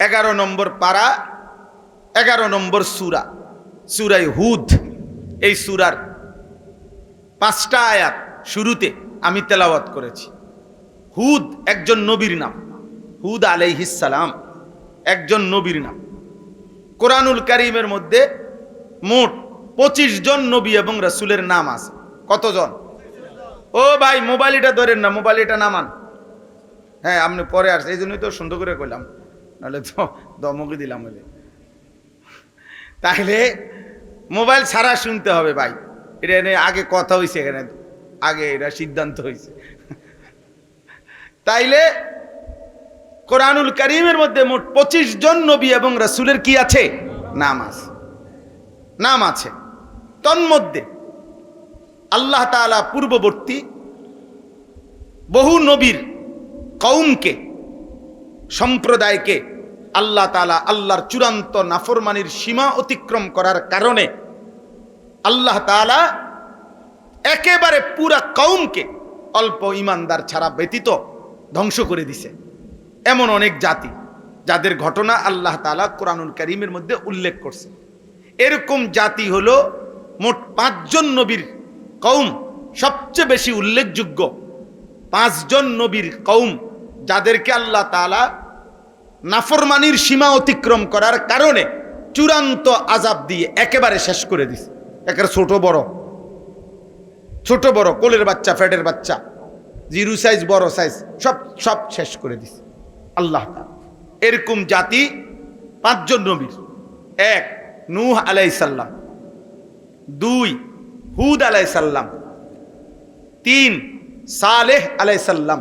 A: 11 নম্বর পারা, 11 নম্বর সূরা, সূরা হুদ। এই সূরার 5টা আয়াত শুরুতে আমি তেলাওয়াত করেছি। হুদ একজন নবীর নাম, হুদ আলাইহিস সালাম একজন নবীর নাম। কোরআনুল কারীমের মধ্যে মোট 25 জন নবী এবং রাসূলের নাম আছে। কতজন? ও ভাই মোবাইল এটা ধরেন না, মোবাইল এটা নামান। হ্যাঁ আপনি পরে আসছে, এই জন্যই তো সুন্দর করে কইলাম, নাহলে তো দমকে দিলাম। তাহলে মোবাইল ছাড়া শুনতে হবে ভাই, এটা আগে কথা হয়েছে, এখানে আগে এটা সিদ্ধান্ত হয়েছে। তাইলে কোরআনুল কারীমের মধ্যে মোট 25 জন নবী এবং রাসূলের কি আছে? নাম আছে। তন্মধ্যে আল্লাহ তাআলা পূর্ববর্তী বহু নবীর কওমকে, সম্প্রদায়কে আল্লাহ তাআলা আল্লাহর চূড়ান্ত নাফরমানির সীমা অতিক্রম করার কারণে আল্লাহ তাআলা একেবারে পুরা কওমকে অল্প ঈমানদার ছাড়া ব্যতীত ধ্বংস করে দিছে। এমন অনেক জাতি যাদের ঘটনা আল্লাহ তাআলা কোরআনুল কারীমের মধ্যে উল্লেখ করছে। এরকম জাতি হলো মোট 5 জন নবীর কওম সবচেয়ে বেশি উল্লেখযোগ্য 5 জন নবীর কওম যাদেরকে আল্লাহ তাআলা নাফরমানির সীমা অতিক্রম করার কারণে চূড়ান্ত আযাব দিয়ে একেবারে শেষ করে দিছে। একেবারে ছোট বড় কোলের বাচ্চা, ফ্যাটের বাচ্চা, জিরো সাইজ, বড় সাইজ, সব শেষ করে দিছে আল্লাহ তাআলা। এরকম জাতি 5 জন নবীর: 1 নূহ আলাইহিস সালাম, 2 হুদ আলাইহিস সালাম, 3 সালেহ আলাইহিস সালাম,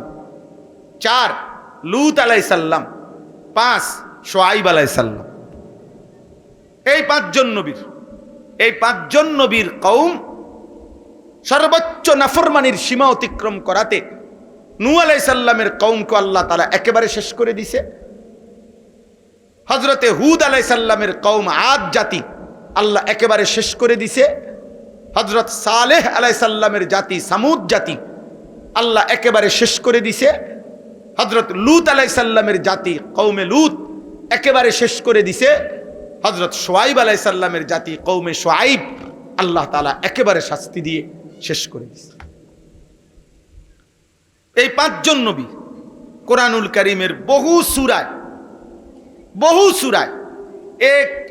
A: 4 লূত আলাইহিস সালাম, 5 শুআয়ব আলাইহিস সালাম। এই 5 জন নবীর কওম সর্বোচ্চ নাফরমানির সীমা অতিক্রম করাতে নূহ আলাইহিস সালামের কওমকে আল্লাহ তাআলা একেবারে শেষ করে দিয়েছে। হযরতে হুদ আলাইহিস সালামের কওম আদ জাতি আল্লাহ একেবারে শেষ করে দিয়েছে। হযরত সালেহ আলাইহিস সালামের জাতি সামুদ জাতি আল্লাহ একেবারে শেষ করে দিয়েছে। হযরত লূত আলাইহিস সালামের জাতি কওমে লূত একেবারে শেষ করে দিয়েছে। হযরত শুআয়ব আলাইহিস সালামের জাতি কওমে শুআয়ব আল্লাহ তাআলা একেবারে শাস্তি দিয়ে শেষ করে দিয়েছে। এই 5 জন নবী কোরআনুল কারীমের বহু সূরায়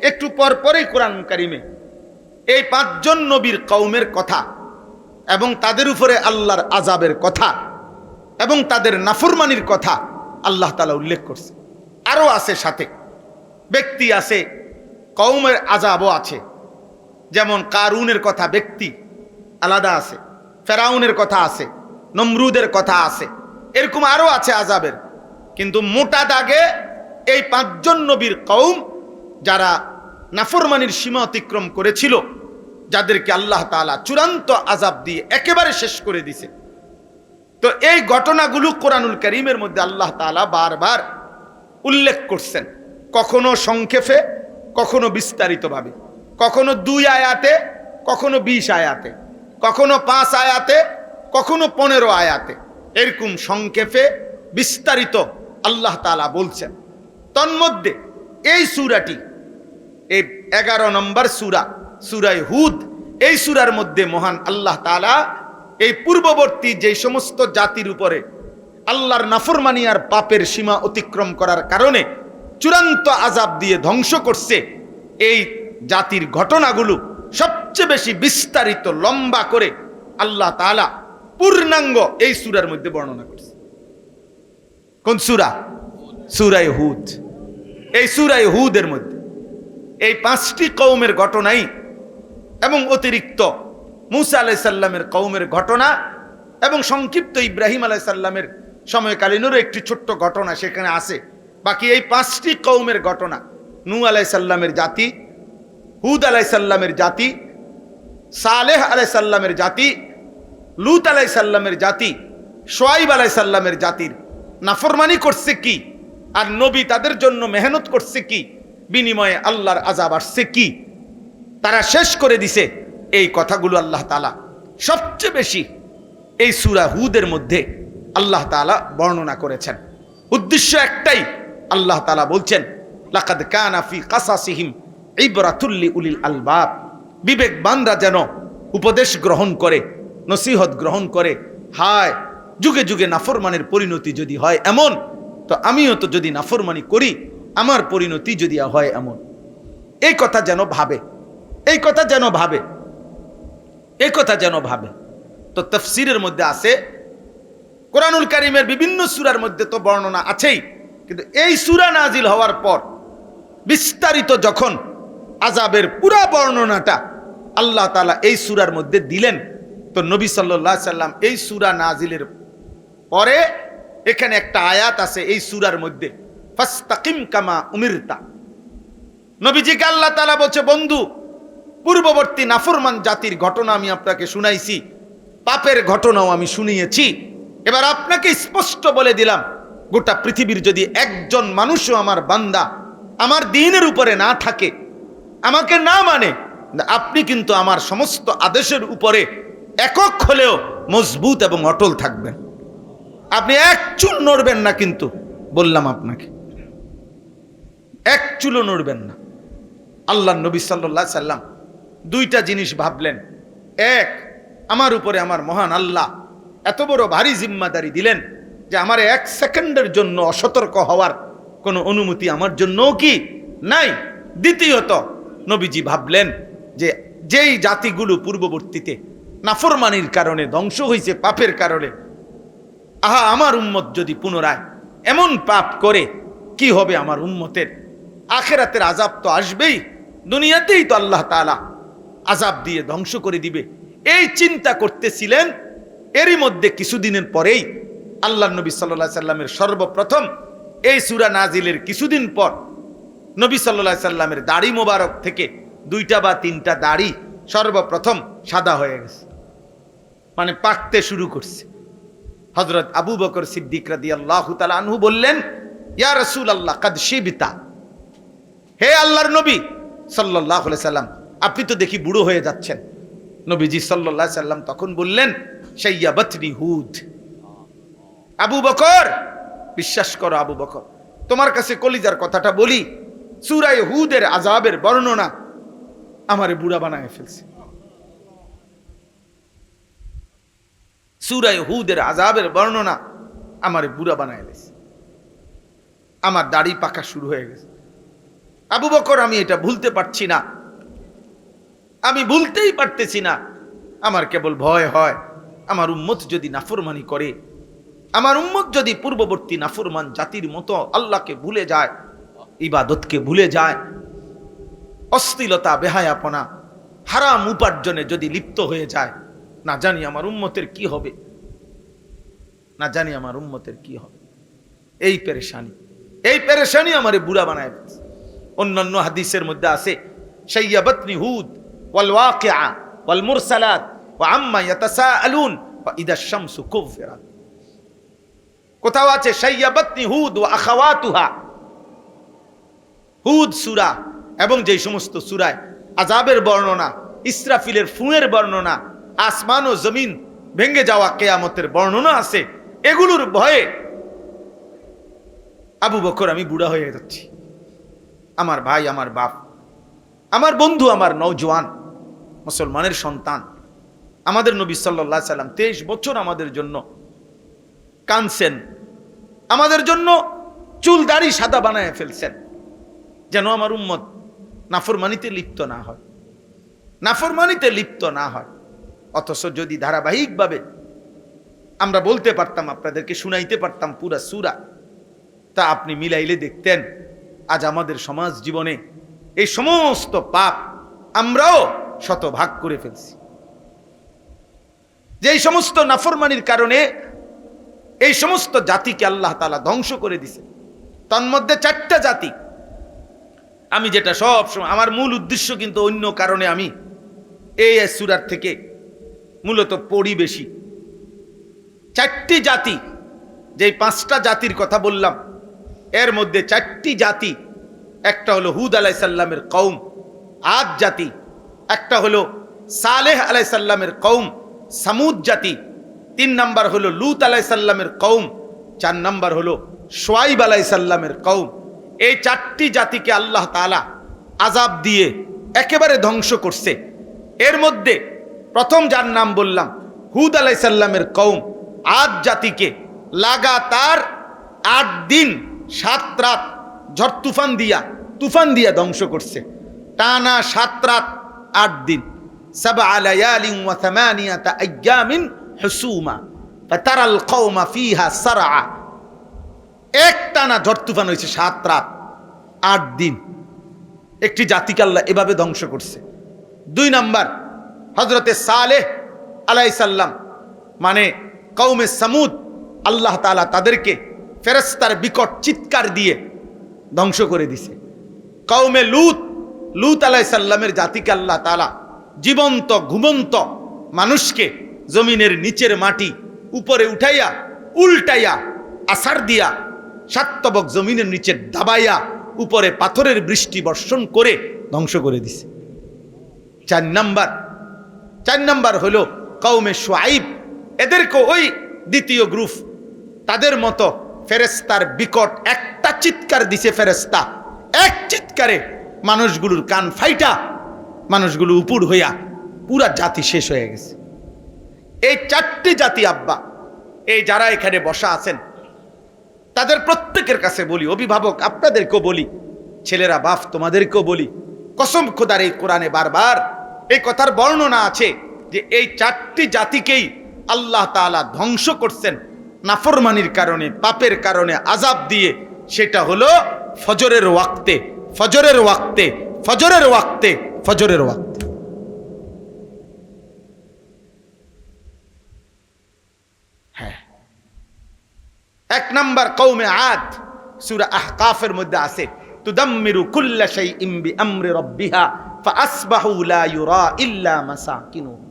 A: একটু পর পরেই কোরআনুল কারীমে এই 5 জন নবীর কওমের কথা এবং তাদের উপরে আল্লাহর আযাবের কথা এবং তাদের নাফরমানির কথা আল্লাহ তাআলা উল্লেখ করছে। আরো আছে, সাথে ব্যক্তি আছে, কওমের আযাবও আছে। যেমন কারুনের কথা ব্যক্তি আলাদা আছে, ফেরাউনের কথা আছে, নমরুদের কথা আছে, এরকম আরো আছে আযাবের। কিন্তু মোটা দাগে এই 5 জন নবীর কওম যারা নাফরমানির সীমা অতিক্রম করেছিল, যাদেরকে আল্লাহ তাআলা চূড়ান্ত আযাব দিয়ে একেবারে শেষ করে দিয়েছে। তো এই ঘটনাগুলো কোরআনুল কারীমের মধ্যে আল্লাহ তাআলা বারবার উল্লেখ করছেন, কখনো সংক্ষেপে, কখনো বিস্তারিতভাবে, কখনো 2 আয়াতে, কখনো 20 আয়াতে, কখনো 5 আয়াতে, কখনো 15 আয়াতে, এরকম সংক্ষেপে বিস্তারিত আল্লাহ তাআলা বলছেন। তন্মধ্যে এই সূরাটি, এই 11 নম্বর সূরা হুদ, এই সূরার মধ্যে মহান আল্লাহ তাআলা এই পূর্ববর্তী যে সমস্ত জাতির উপরে আল্লাহর নাফরমানি আর পাপের সীমা অতিক্রম করার কারণে চূড়ান্ত আযাব দিয়ে ধ্বংস করছে, এই জাতির ঘটনাগুলো সবচেয়ে বেশি বিস্তারিত লম্বা করে আল্লাহ তাআলা পূর্ণাঙ্গ এই সূরার মধ্যে বর্ণনা করছে। কোন সূরা? সূরা হুদ। এই সূরা হুদের মধ্যে এই 5টি কওমের ঘটনাই এবং অতিরিক্ত মূসা আলাইহিস সালামের কওমের ঘটনা এবং সংক্ষিপ্ত ইব্রাহিম আলাইহিস সালামের সময়কালীনেরও একটি ছোট্ট ঘটনা সেখানে আছে। বাকি এই 5টি কওমের ঘটনা, নূহ আলাইহিস সালামের জাতি, হুদ আলাইহিস সালামের জাতি, সালেহ আলাইহিস সালামের জাতি, লূত আলাইহিস সালামের জাতি, শুআয়ব আলাইহিস সালামের জাতির নাফরমানি করছে কি, আর নবী তাদের জন্য মেহনত করছে কি, বিনিময়ে আল্লাহর আযাব আসছে কি, তারা শেষ করে দিছে, এই কথাগুলো আল্লাহ তাআলা সবচেয়ে বেশি এই সূরা হুদের মধ্যে আল্লাহ তাআলা বর্ণনা করেছেন। উদ্দেশ্য একটাই, আল্লাহ তাআলা বলছেন, লাকাদ কানা ফি কাসাসিহিম ইবরাতুল লিউলিল আলবাব, বিবেকবানরা যেন উপদেশ গ্রহণ করে, নসিহত গ্রহণ করে। হায়, যুগে যুগে নাফরমানের পরিণতি যদি হয় এমন, তো আমিও তো যদি নাফরমানি করি আমার পরিণতি যদি হয় এমন। এই কথা যেন ভাবে, এই কথা যেন ভাবে, এই কথা যেন ভাবে। তো তাফসীরের মধ্যে আছে, কোরআনুল কারীমের বিভিন্ন সূরার মধ্যে তো বর্ণনা আছেই, কিন্তু এই সূরা নাজিল হওয়ার পর বিস্তারিত যখন আযাবের পুরা বর্ণনাটা আল্লাহ তাআলা এই সূরার মধ্যে দিলেন, তো নবী সাল্লাল্লাহু আলাইহি সাল্লাম এই সূরা নাজিলের পরে এখানে একটা আয়াত আছে এই সূরার মধ্যে, ফাস্তাকিম কামা উমিরতা। নবীজিকে আল্লাহ তাআলা বলছে, বন্ধু, পূর্ববর্তী নাফরমান জাতির ঘটনা আমি আপনাকে শুনাইছি, পাপের ঘটনাও আমি শুনিয়েছি, এবার আপনাকে স্পষ্ট বলে দিলাম, গোটা পৃথিবীর যদি একজন মানুষও আমার বান্দা আমার দ্বীনের উপরে না থাকে, আমাকে না মানে, আপনি কিন্তু আমার সমস্ত আদেশের উপরে একক হলেও মজবুত এবং অটল থাকবেন। আপনি এক চুল নড়বেন না, কিন্তু বললাম আপনাকে এক চুলও নড়বেন না। আল্লাহ নবী সাল্লাল্লাহু আলাইহি সাল্লাম দুইটা জিনিস ভাবলেন। এক, আমার উপরে আমার মহান আল্লাহ এত বড় ভারী জিম্মাদারি দিলেন যে আমার 1 সেকেন্ডের জন্য অসতর্ক হওয়ার কোনো অনুমতি আমার জন্য কি নাই। দ্বিতীয়ত, নবীজি ভাবলেন যে যেই জাতিগুলো পূর্ববর্তীতে নাফরমানির কারণে ধ্বংস হয়েছে, পাপের কারণে, আহা আমার উম্মত যদি পুনরায় এমন পাপ করে কি হবে আমার উম্মতের? আখেরাতের আযাব তো আসবেই, দুনিয়াতেই তো আল্লাহ তাআলা আযাব দিয়ে ধ্বংস করে দিবে। এই চিন্তা করতেছিলেন। এরই মধ্যে কিছুদিনের পরেই আল্লাহ নবী সাল্লাল্লাহু আলাইহি সাল্লামের সর্বপ্রথম এই সূরা নাজিলের কিছুদিন পর নবী সাল্লাল্লাহু আলাইহি সাল্লামের দাড়ি মোবারক থেকে 2টা বা 3টা দাড়ি সর্বপ্রথম সাদা হয়ে গেছে, মানে পাকতে শুরু করছে। হযরত আবু বকর সিদ্দিক রাদিয়াল্লাহু তাআলা আনহু বললেন, ইয়া রাসূলুল্লাহ কাদ শিবতা, হে আল্লাহর নবী সাল্লাল্লাহু আলাইহি সাল্লাম, আপনি তো দেখি বুড়ো হয়ে যাচ্ছেন। নবীজি সাল্লাল্লাহু আলাইহি সাল্লাম তখন বললেন, শাইয়াবাতনি হুদ। আবু বকর, বিশ্বাস করো আবু বকর, তোমার কাছে কলিজার কথাটা বলি, সূরা হুদের আযাবের বর্ণনা আমারে বুড়া বানায় ফেলছে। সূরা হুদের আযাবের বর্ণনা আমারে বুড়া বানায় ফেলছে। আমার দাড়ি পাকা শুরু হয়ে গেছে। আবু বকর, আমি এটা ভুলতে পারছি না, আমি ভুলতেই পারতেছি না। আমার কেবল ভয় হয় আমার উম্মত যদি নাফরমানি করে, আমার উম্মত যদি পূর্ববর্তী নাফরমান জাতির মতো আল্লাহকে ভুলে যায়, ইবাদতকে ভুলে যায়, অশ্লীলতা, বেহায়াপনা, হারাম উপার্জনে যদি লিপ্ত হয়ে যায়, না জানি আমার উম্মতের কি হবে, না জানি আমার উম্মতের কি হবে। এই পেরেশানি আমারে বুড়া বানায় ফেলছে। অন্যান্য হাদিসের মধ্যে আছে, শাইয়াবাতনি হুদ ওয়াল ওয়াকিআ ওয়াল মুরসালাত ওয়া আম্মা ইয়াতাসাআলুন ওয়া ইদা শামসু কুফিরাত। কোথাও আছে শাইয়াবাতনি হুদ ওয়া আখাওয়াতুহা। হুদ সূরা এবং যেই সমস্ত সূরায় আযাবের বর্ণনা, ইসরাফিলের ফুঁয়ের বর্ণনা, আসমান ও জমিন ভেঙে যাওয়া কিয়ামতের বর্ণনা আছে, এগুলোর ভয়ে আবু বকর আমি বুড়া হয়ে যাচ্ছি। আমার ভাই, আমার বাপ, আমার বন্ধু, আমার নওজোয়ান মুসলমানের সন্তান, আমাদের নবী সাল্লাল্লাহু আলাইহি সাল্লাম 23 বছর আমাদের জন্য কাঁদছেন, আমাদের জন্য চুল দাড়ি সাদা বানায় ফেলছেন, যেন আমার উম্মত নাফরমানিতে লিপ্ত না হয়, নাফরমানিতে লিপ্ত না হয়। অথচ যদি ধারাবাহিকভাবে আমরা বলতে পারতাম, আপনাদেরকে শুনাইতে পারতাম পুরা সূরা, তা আপনি মিলাইলে দেখতেন আজ আমাদের সমাজ জীবনে এই সমস্ত পাপ আমরাও শতভাগ করে ফেলছি। যে এই সমস্ত নাফরমানির কারণে এই সমস্ত জাতিকে আল্লাহ তাআলা ধ্বংস করে দিছে। তন্মধ্যে 4টা জাতি, আমি যেটা সব সময়, আমার মূল উদ্দেশ্য কিন্তু অন্য কারণে আমি এই সূরার থেকে মূলত পড়ি বেশি। 4টি জাতি, যেই 5টা জাতির কথা বললাম, এর মধ্যে 4টি জাতি, একটা হলো হুদ আলাইহিস সালামের কওম, আদ জাতি, একটা হলো সালেহ আলাইহিস সালামের কওম, সামুদ জাতি, 3 নাম্বার হলো লূত আলাইহিস সালামের কওম, 4 নাম্বার হলো শুআয়ব আলাইহিস সালামের কওম। এই 4টি জাতিকে আল্লাহ তাআলা আযাব দিয়ে একেবারে ধ্বংস করছে। এর মধ্যে প্রথম যার নাম বললাম হুদ আলাইহিস সালামের কওম, আদ জাতিকে লাগাতার 8 দিন 7 রাত ঝড় তুফান দিয়া ধ্বংস করছে। টানা 7 রাত 8 দিন, 7 লায়ালিন ওয়া 8 আইয়ামিন হুসুমা ফাতারাল কওমা ফিহা সারআ। এক টানা ঝড় তুফান হয়েছে 7 রাত 8 দিন। একটি জাতিকে আল্লাহ এভাবে ধ্বংস করছে। 2 নাম্বার হযরতে সালেহ আলাইহিস সালাম, মানে কওমে সামুদ, আল্লাহ তাআলা তাদেরকে ফেরেশতার বিকট চিৎকার দিয়ে ধ্বংস করে দিছে। কওমে লূত আলাইহিস সালামের জাতিকে আল্লাহ তাআলা জীবন্ত ঘুমন্ত মানুষকে জমিনের নিচের মাটি উপরে উঠাইয়া উল্টাইয়া আছাড় দিয়া সাতবক জমিনের নিচে দাবাইয়া উপরে পাথরের বৃষ্টি বর্ষণ করে ধ্বংস করে দিছে। 4 নাম্বার হলো কওমে শুআয়ব, এদেরকে ওই দ্বিতীয় গ্রুপ, তাদের মতো ফেরেশতার বিকট একটা চিৎকার দিছে ফেরেশতা, এক চিৎকারে মানুষগুলোর কান ফাইটা মানুষগুলো উপুর হইয়া পুরা জাতি শেষ হয়ে গেছে। এই 4টি জাতি আব্বা, এই যারা এখানে বসা আছেন তাদের প্রত্যেকের কাছে বলি, অভিভাবক আপনাদেরকেও বলি, ছেলেরা বাপ তোমাদেরকেও বলি, কসম খোদার এই কোরআনে বারবার এই কথার বর্ণনা আছে যে এই 4টি জাতিকেই আল্লাহ তাআলা ধ্বংস করছেন নাফরমানির কারণে, পাপের কারণে আযাব দিয়ে। সেটা হলো ফজরের ওয়াক্তে, ফজরের ওয়াক্তে, ফজরের ওয়াক্তে, ফজরের ওয়াক্তে। হ্যাঁ, 1 নাম্বার কওমে আদ, সূরা আহকাফের মধ্যে আছে, তুদাম্মিরু কুল্লা শাইইন বিআমরি রাব্বিহা ফাআসবাহু লা ইউরা ইল্লা মাসাকিনুহুম।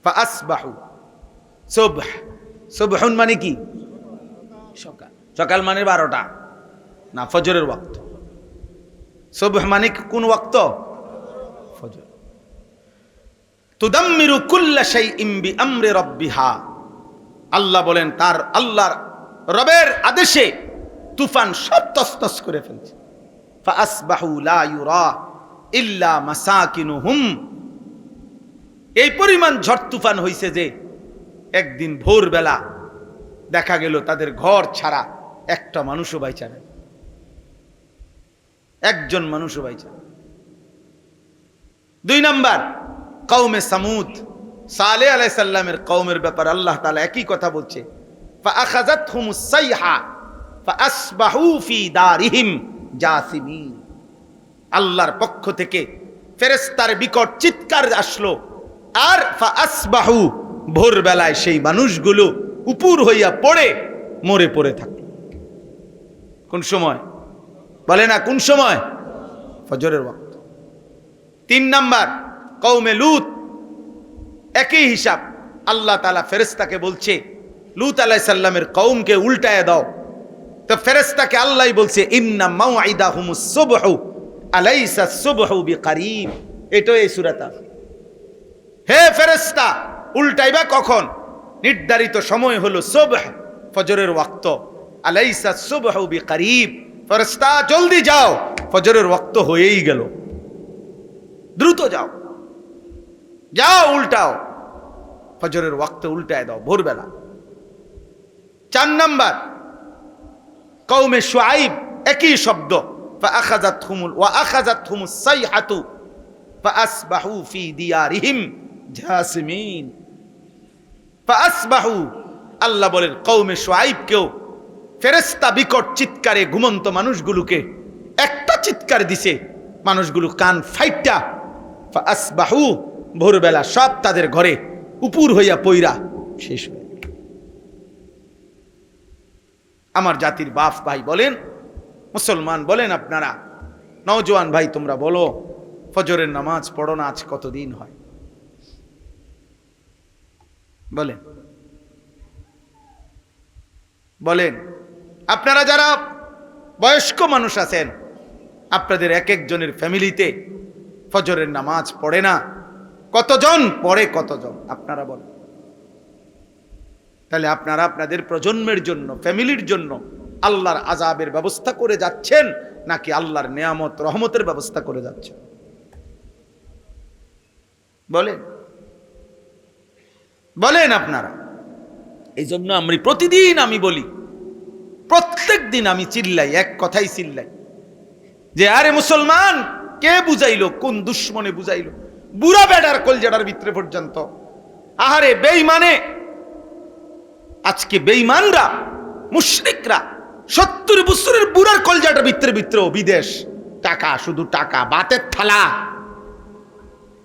A: ফাআসবাহু, সুবহ, সুবহুন মানে কি? সকাল। সকাল মানে 12টা না, ফজরের ওয়াক্ত। সুবহ মানে কোন ওয়াক্ত? ফজর। তুদাম্মিরু কুল্লা শাইইন বিআমরি রাব্বিহা, আল্লাহ বলেন তার আল্লাহর রবের আদেশে তুফান সব তছনছ করে ফেলছে। ফাআসবাহু লা ইউরা ইল্লা মাসাকিনুহুম, এই পরিমাণ ঝড় তুফান হইছে যে একদিন ভোরবেলা দেখা গেল তাদের ঘর ছাড়া একটা মানুষও বাইচা নেই, একজন মানুষও বাইচা। 2 নাম্বার কওমে সামুদ, সালেহ আলাইহিস সালামের কওমের ব্যাপারে আল্লাহ তাআলা একই কথা বলছে, ফাআখাযাতহুমুস সাইহা ফাআসবাহু ফি দারিহিম জাসিমিন। আল্লাহর পক্ষ থেকে ফেরেশতার বিকট চিৎকার আসলো, আর ফাআসবাহু, ভোরবেলায় সেই মানুষগুলো উপুর হইয়া পড়ে মরে পড়ে থাকলো। কোন সময় বলে না, কোন সময়? ফজরের ওয়াক্ত। 3 নাম্বার কওমে লূত, একই হিসাব। আল্লাহ তাআলা ফেরেশতাকে বলছে লূত আলাইহিস সালামের কওমকে উল্টায় দাও, তো ফেরেশতাকে আল্লাহই বলছে ইন্না মাউইদাহুমুস সুবহু আলাইসা সুবহু বিকারিব। এটা এই সূরাটা, হে ফেরেশতা উল্টাইবা কখন? নির্ধারিত সময় হলো সুবহ, ফজরের ওয়াক্ত। আলাইসা সুবহু বিকারিব, ফেরেশতা জলদি যাও, ফজরের ওয়াক্ত হয়েই গেল, দ্রুত যাও, যাও উল্টাও, ফজরের ওয়াক্ত উল্টায় দাও ভোরবেলা। 4 নাম্বার কওমে শুআইব, একই শব্দ, ফাআখাযাতহুমুস সাইহাতু ফাআসবাহু ফি দিয়ারিহিম জাসিমিন। ফাআসবাহু, আল্লাহ বলেন কওমে শুআইবকেও ফেরেশতা বিকট চিৎকারে ঘুমন্ত মানুষগুলোকে একটা চিৎকার দিছে, মানুষগুলো কান ফাইটা, ফাআসবাহু, ভোরবেলা সব তাদের ঘরে উপুর হইয়া পইরা শেষ হয়ে গেল। আমার জাতির বাপ ভাই বলেন, মুসলমান বলেন, আপনারা নওজোয়ান ভাই তোমরা বলো, ফজরের নামাজ পড়ো না আজ কতদিন হয়? বলেন, বলেন। আপনারা যারা বয়স্ক মানুষ আছেন, আপনাদের এক একজনের ফ্যামিলিতে ফজরের নামাজ পড়ে না, কতজন পড়ে? কতজন? আপনারা বলেন। তাহলে আপনারা আপনাদের প্রজন্মের জন্য, ফ্যামিলির জন্য আল্লাহর আযাবের ব্যবস্থা করে যাচ্ছেন নাকি আল্লাহর নিয়ামত রহমতের ব্যবস্থা করে যাচ্ছেন? বলেন, বলেন আপনারা। এই জন্য আমি প্রতিদিন আমি বলি, প্রত্যেক দিন আমি চিল্লাই, এক কথাই চিল্লাই যে আরে মুসলমান, কে বুঝাইলো? কোন দুশ্মনে বুঝাইলো? বুড়া বেড়ার কলজাটার ভিতরে পর্যন্ত। আহারে বেঈমানে, আজকে বেঈমানরা, মুশরিকরা 70 বছরের বুড়ার কলজাটার ভিতরে ভিতরে বিদেশ, টাকা, শুধু টাকা, বাতের থালা।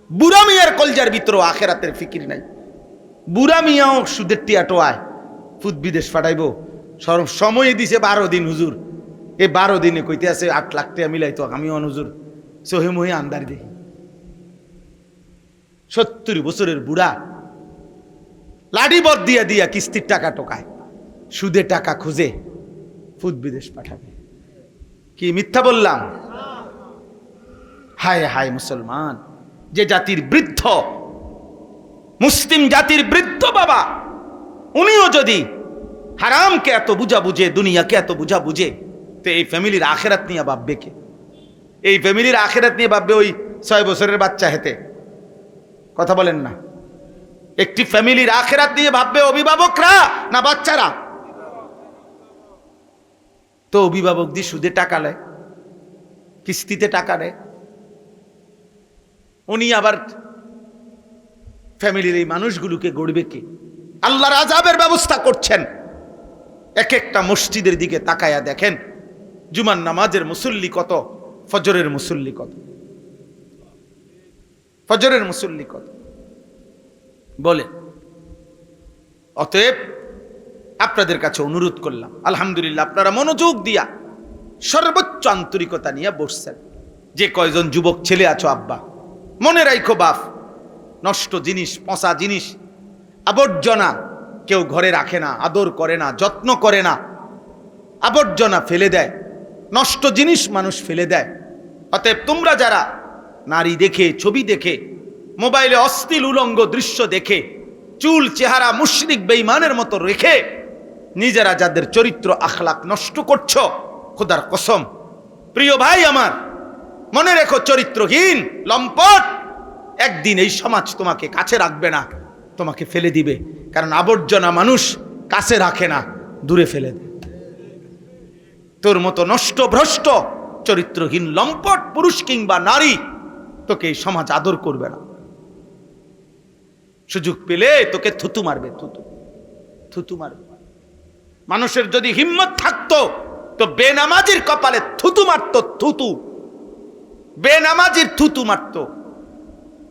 A: বুড়া মিয়ার কলজার ভিতরে আখেরাতের ফিকির নাই। বুড়া মিয়াও সুদের টিয়া টোয়ায়, ফুদ বিদেশ পাঠাইবো। সময় দিছে 12 দিন হুজুর, এই 12 দিনে কইতে আছে 8 লাখ টাকা মিলাইতো। আমিও হুজুর সহি মহি আন্দার দেখি। 70 বছরের বুড়া লাঠি বদ দিয়া দিয়া কিস্তির টাকা টোকায়, সুদে টাকা খুঁজে ফুদ বিদেশ পাঠাবে। কি মিথ্যা বললাম? হায় হায় মুসলমান, যে জাতির বৃদ্ধ, মুসলিম জাতির বৃদ্ধ বাবা, উনিও যদি হারামকে এত বুঝা বুঝে, দুনিয়াকে এত বুঝা বুঝে, তো এই ফ্যামিলির আখেরাত নিয়ে ভাববে কে? এই ফ্যামিলির আখেরাত নিয়ে ভাববে ওই 6 বছরের বাচ্চা হেতে, কথা বলেন না। একটি ফ্যামিলির আখেরাত নিয়ে ভাববে অভিভাবকরা না বাচ্চারা? তো অভিভাবক দিয়ে সুদে টাকা নেয়, কিস্তিতে টাকা নেয়, উনি আবার ফ্যামিলির এই মানুষগুলোকে গড়বে কে? আল্লাহর আযাবের ব্যবস্থা করছেন। এক একটা মসজিদের দিকে তাকায়া দেখেন, জুমার নামাজের মুসল্লি কত, ফজরের মুসল্লি কত, ফজরের মুসল্লি কত বলে। অতএব আপনাদের কাছে অনুরোধ করলাম, আলহামদুলিল্লাহ আপনারা মনোযোগ দিয়া সর্বোচ্চ আন্তরিকতা নিয়ে বসছেন। যে কয়জন যুবক ছেলে আছো আব্বা, মনে রাখো বাপ, নষ্ট জিনিস, পচা জিনিস, আবর্জনা কেউ ঘরে রাখে না, আদর করে না, যত্ন করে না, আবর্জনা ফেলে দেয়, নষ্ট জিনিস মানুষ ফেলে দেয়। অতএব তোমরা যারা নারী দেখে, ছবি দেখে, মোবাইলে অশ্লীল উলঙ্গ দৃশ্য দেখে, চুল চেহারা মুশরিক বেঈমানের মতো রেখে নিজেরা যাদের চরিত্র আখলাক নষ্ট করছো, খোদার কসম প্রিয় ভাই আমার, মনে রেখো চরিত্রহীন লম্পট একদিন এই সমাজ তোমাকে কাছে রাখবে না, তোমাকে ফেলে দিবে। কারণ আবর্জনা মানুষ কাছে রাখে না, দূরে ফেলে দেয়। তোর মতো নষ্ট ভ্রষ্ট চরিত্রহীন লম্পট পুরুষ কিংবা নারী তোকে এই সমাজ আদর করবে না। সুযোগ পেলে তোকে থুতু মারবে, থুতু থুতু মারবে। মানুষের যদি হিম্মত থাকতো তো বেনামাজির কপালে থুতু মারতো, থুতু, বেনামাজির থুতু মারতো।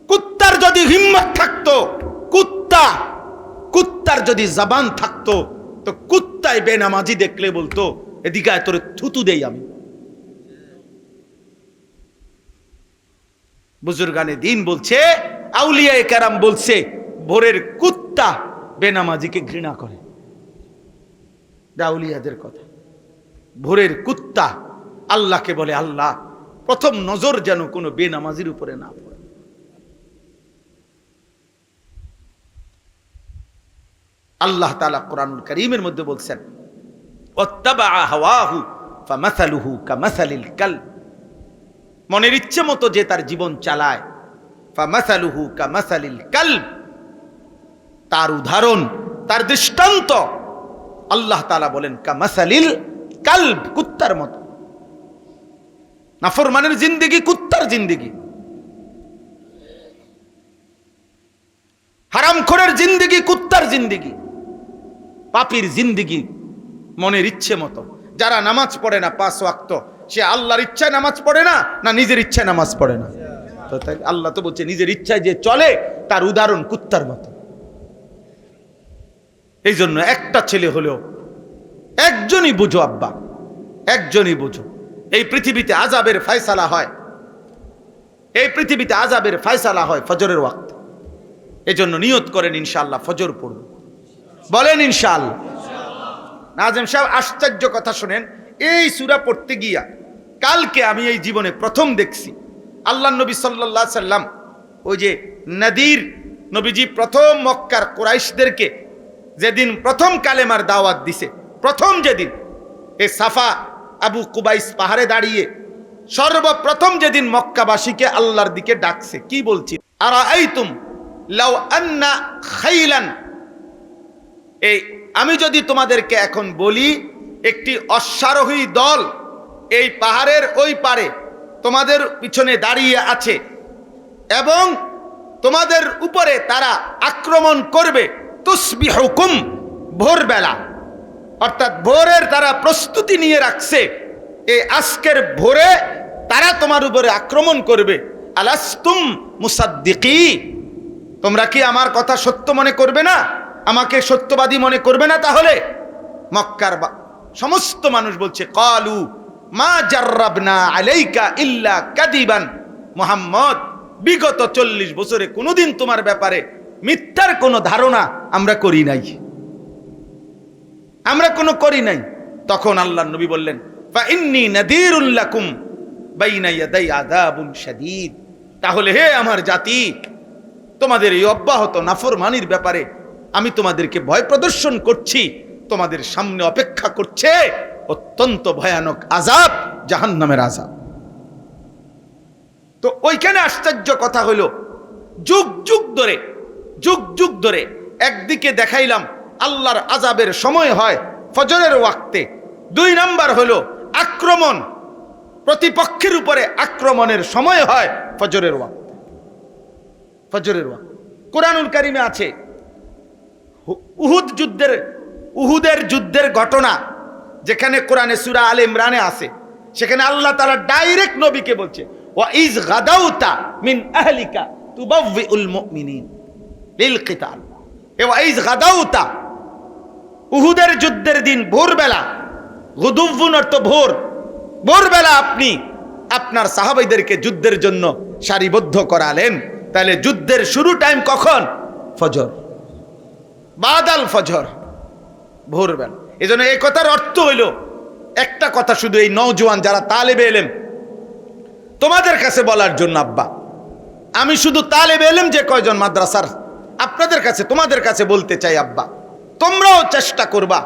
A: কুত্তার যদি হিম্মত থাকতো, কুত্তার যদি জবান থাকতো তো কুত্তায় বেনামাজি দেখলে বলতো এদিকে আয় তোরে থুতু দেই আমি। বুজুর্গানে দিন বলছে, আউলিয়ায়ে কেরাম বলছে, ভোরের কুত্তা বেনামাজিকে ঘৃণা করে। আউলিয়াদের কথা, ভোরের কুত্তা আল্লাহকে বলে আল্লাহ প্রথম নজর যেন কোনো বেনামাজির উপরে না পড়ে। আল্লাহ তাআলা কোরআনুল কারীমের মধ্যে বলছেন, ওয়াত্তাবা হাওয়াহু ফামাসালুহু কামাসালিল কালব, মনের ইচ্ছে মতো যে তার জীবন চালায়, ফামাসালুহু কামাসালিল কালব, তার উদাহরণ, তার দৃষ্টান্ত আল্লাহ তাআলা বলেন কামাসালিল কালব, কুত্তার মতো। নাফরমানের জিন্দেগি কুত্তার জিন্দেগি, হারামখোরের জিন্দেগি কুত্তার জিন্দেগি, পাপীর জিন্দেগি মনের ইচ্ছে মতো। যারা নামাজ পড়ে না 5 ওয়াক্ত, সে আল্লাহর ইচ্ছায় নামাজ পড়ে না, না নিজের ইচ্ছায় নামাজ পড়ে না? তো তাই আল্লাহ তো বলছে নিজের ইচ্ছায় যে চলে তার উদাহরণ কুত্তার মতো। এই জন্য একটা ছেলে হলেও একজনই বুঝো আব্বা, একজনই বুঝো। এই পৃথিবীতে আযাবের ফয়সালা হয়, এই পৃথিবীতে আযাবের ফয়সালা হয় ফজরের ওয়াক্ত। এজন্য নিয়ত করেন ইনশাআল্লাহ ফজর পড়ব, বলেন ইনশাআল্লাহ। নাজেম সাহেব আশ্চর্য কথা শুনেন, এই সূরা পড়তে গিয়া কালকে আমি এই জীবনে প্রথম দেখছি আল্লাহ নবী সাল্লাল্লাহু আলাইহি সাল্লাম, ওই যে নদীর নবীজি প্রথম মক্কার কুরাইশদেরকে যেদিন প্রথম কালেমার দাওয়াত দিছে, প্রথম যেদিন এই সাফা আবু কুবাইস পাহাড়ে দাঁড়িয়ে সর্বপ্রথম যেদিন মক্কাবাসীকে আল্লাহর দিকে ডাকছে, কি বলছি? আরাআইতুম লাউ আন্না খাইলান, এই আমি যদি তোমাদেরকে এখন বলি একটি অশ্বারোহী দল এই পাহাড়ের ওই পারে তোমাদের পিছনে দাঁড়িয়ে আছে এবং তোমাদের উপরে তারা আক্রমণ করবে, তুসবিহুকুম, ভোরবেলা, অর্থাৎ ভোরের তারা প্রস্তুতি নিয়ে রাখছে, এই আজকের ভোরে তারা তোমার উপরে আক্রমণ করবে। আলাস্তুম মুসাদ্দিকি, তোমরা কি আমার কথা সত্য মনে করবে না? আমাকে সত্যবাদী মনে করবে না? তাহলে মক্কার সমস্ত মানুষ বলছে ক্বালু মা জাররাবনা আলাইকা ইল্লা কাদিবান, মুহাম্মদ বিগত 40 বছরে কোনোদিন তোমার ব্যাপারে মিথ্যার কোনো ধারণা আমরা করি নাই, আমরা কোনো করি নাই। তখন আল্লাহর নবী বললেন ফা ইন্নী নাযীরুল লাকুম বাইনা ইয়াদাই আযাবুন শাদীদ, তাহলে হে আমার জাতি, তোমাদের এই অব্যাহত নাফরমানির ব্যাপারে আমি তোমাদেরকে ভয় প্রদর্শন করছি, তোমাদের সামনে অপেক্ষা করছে অত্যন্ত ভয়ানক আযাব, জাহান্নামের আযাব। তো তো ওইখানে আশ্চর্য কথা হলো, যুগ যুগ ধরে একদিকে দেখাইলাম আল্লাহর আযাবের সময় হয় ফজরের ওয়াক্তে, 2 নাম্বার হলো আক্রমণ, প্রতিপক্ষের উপরে আক্রমণের সময় হয় ফজরের ওয়াক্তে। কোরআনুল কারিমে আছে উহুদের যুদ্ধের ঘটনা, যেখানে কোরআনে সূরা আলে ইমরানে আছে, সেখানে আল্লাহ তাআলা ডাইরেক্ট নবীকে বলছে, ওয়া ইজ গাদাউতা মিন আহলিকা তুবাউউল মুমিনিন লিল কিতাল। ওয়া ইজ গাদাউতা, উহুদের যুদ্ধের দিন ভোরবেলা, গুদুউন অর্থ ভোরবেলা আপনি আপনার সাহাবাইদেরকে যুদ্ধের জন্য সারিবদ্ধ করালেন। তাহলে যুদ্ধের শুরু টাইম কখন? ফজর, বাদাল ফজর, ভোরবেলা। এজন্য এই কথার অর্থ হইল একটা কথা, শুধু এই নওজোয়ান যারা তালেবে ইলম, তোমাদের কাছে বলার জন্য আব্বা, আমি শুধু তালেবে ইলম যে কয়জন মাদ্রাসার, আপনাদের কাছে, তোমাদের কাছে বলতে চাই আব্বা, তোমরাও চেষ্টা করবা,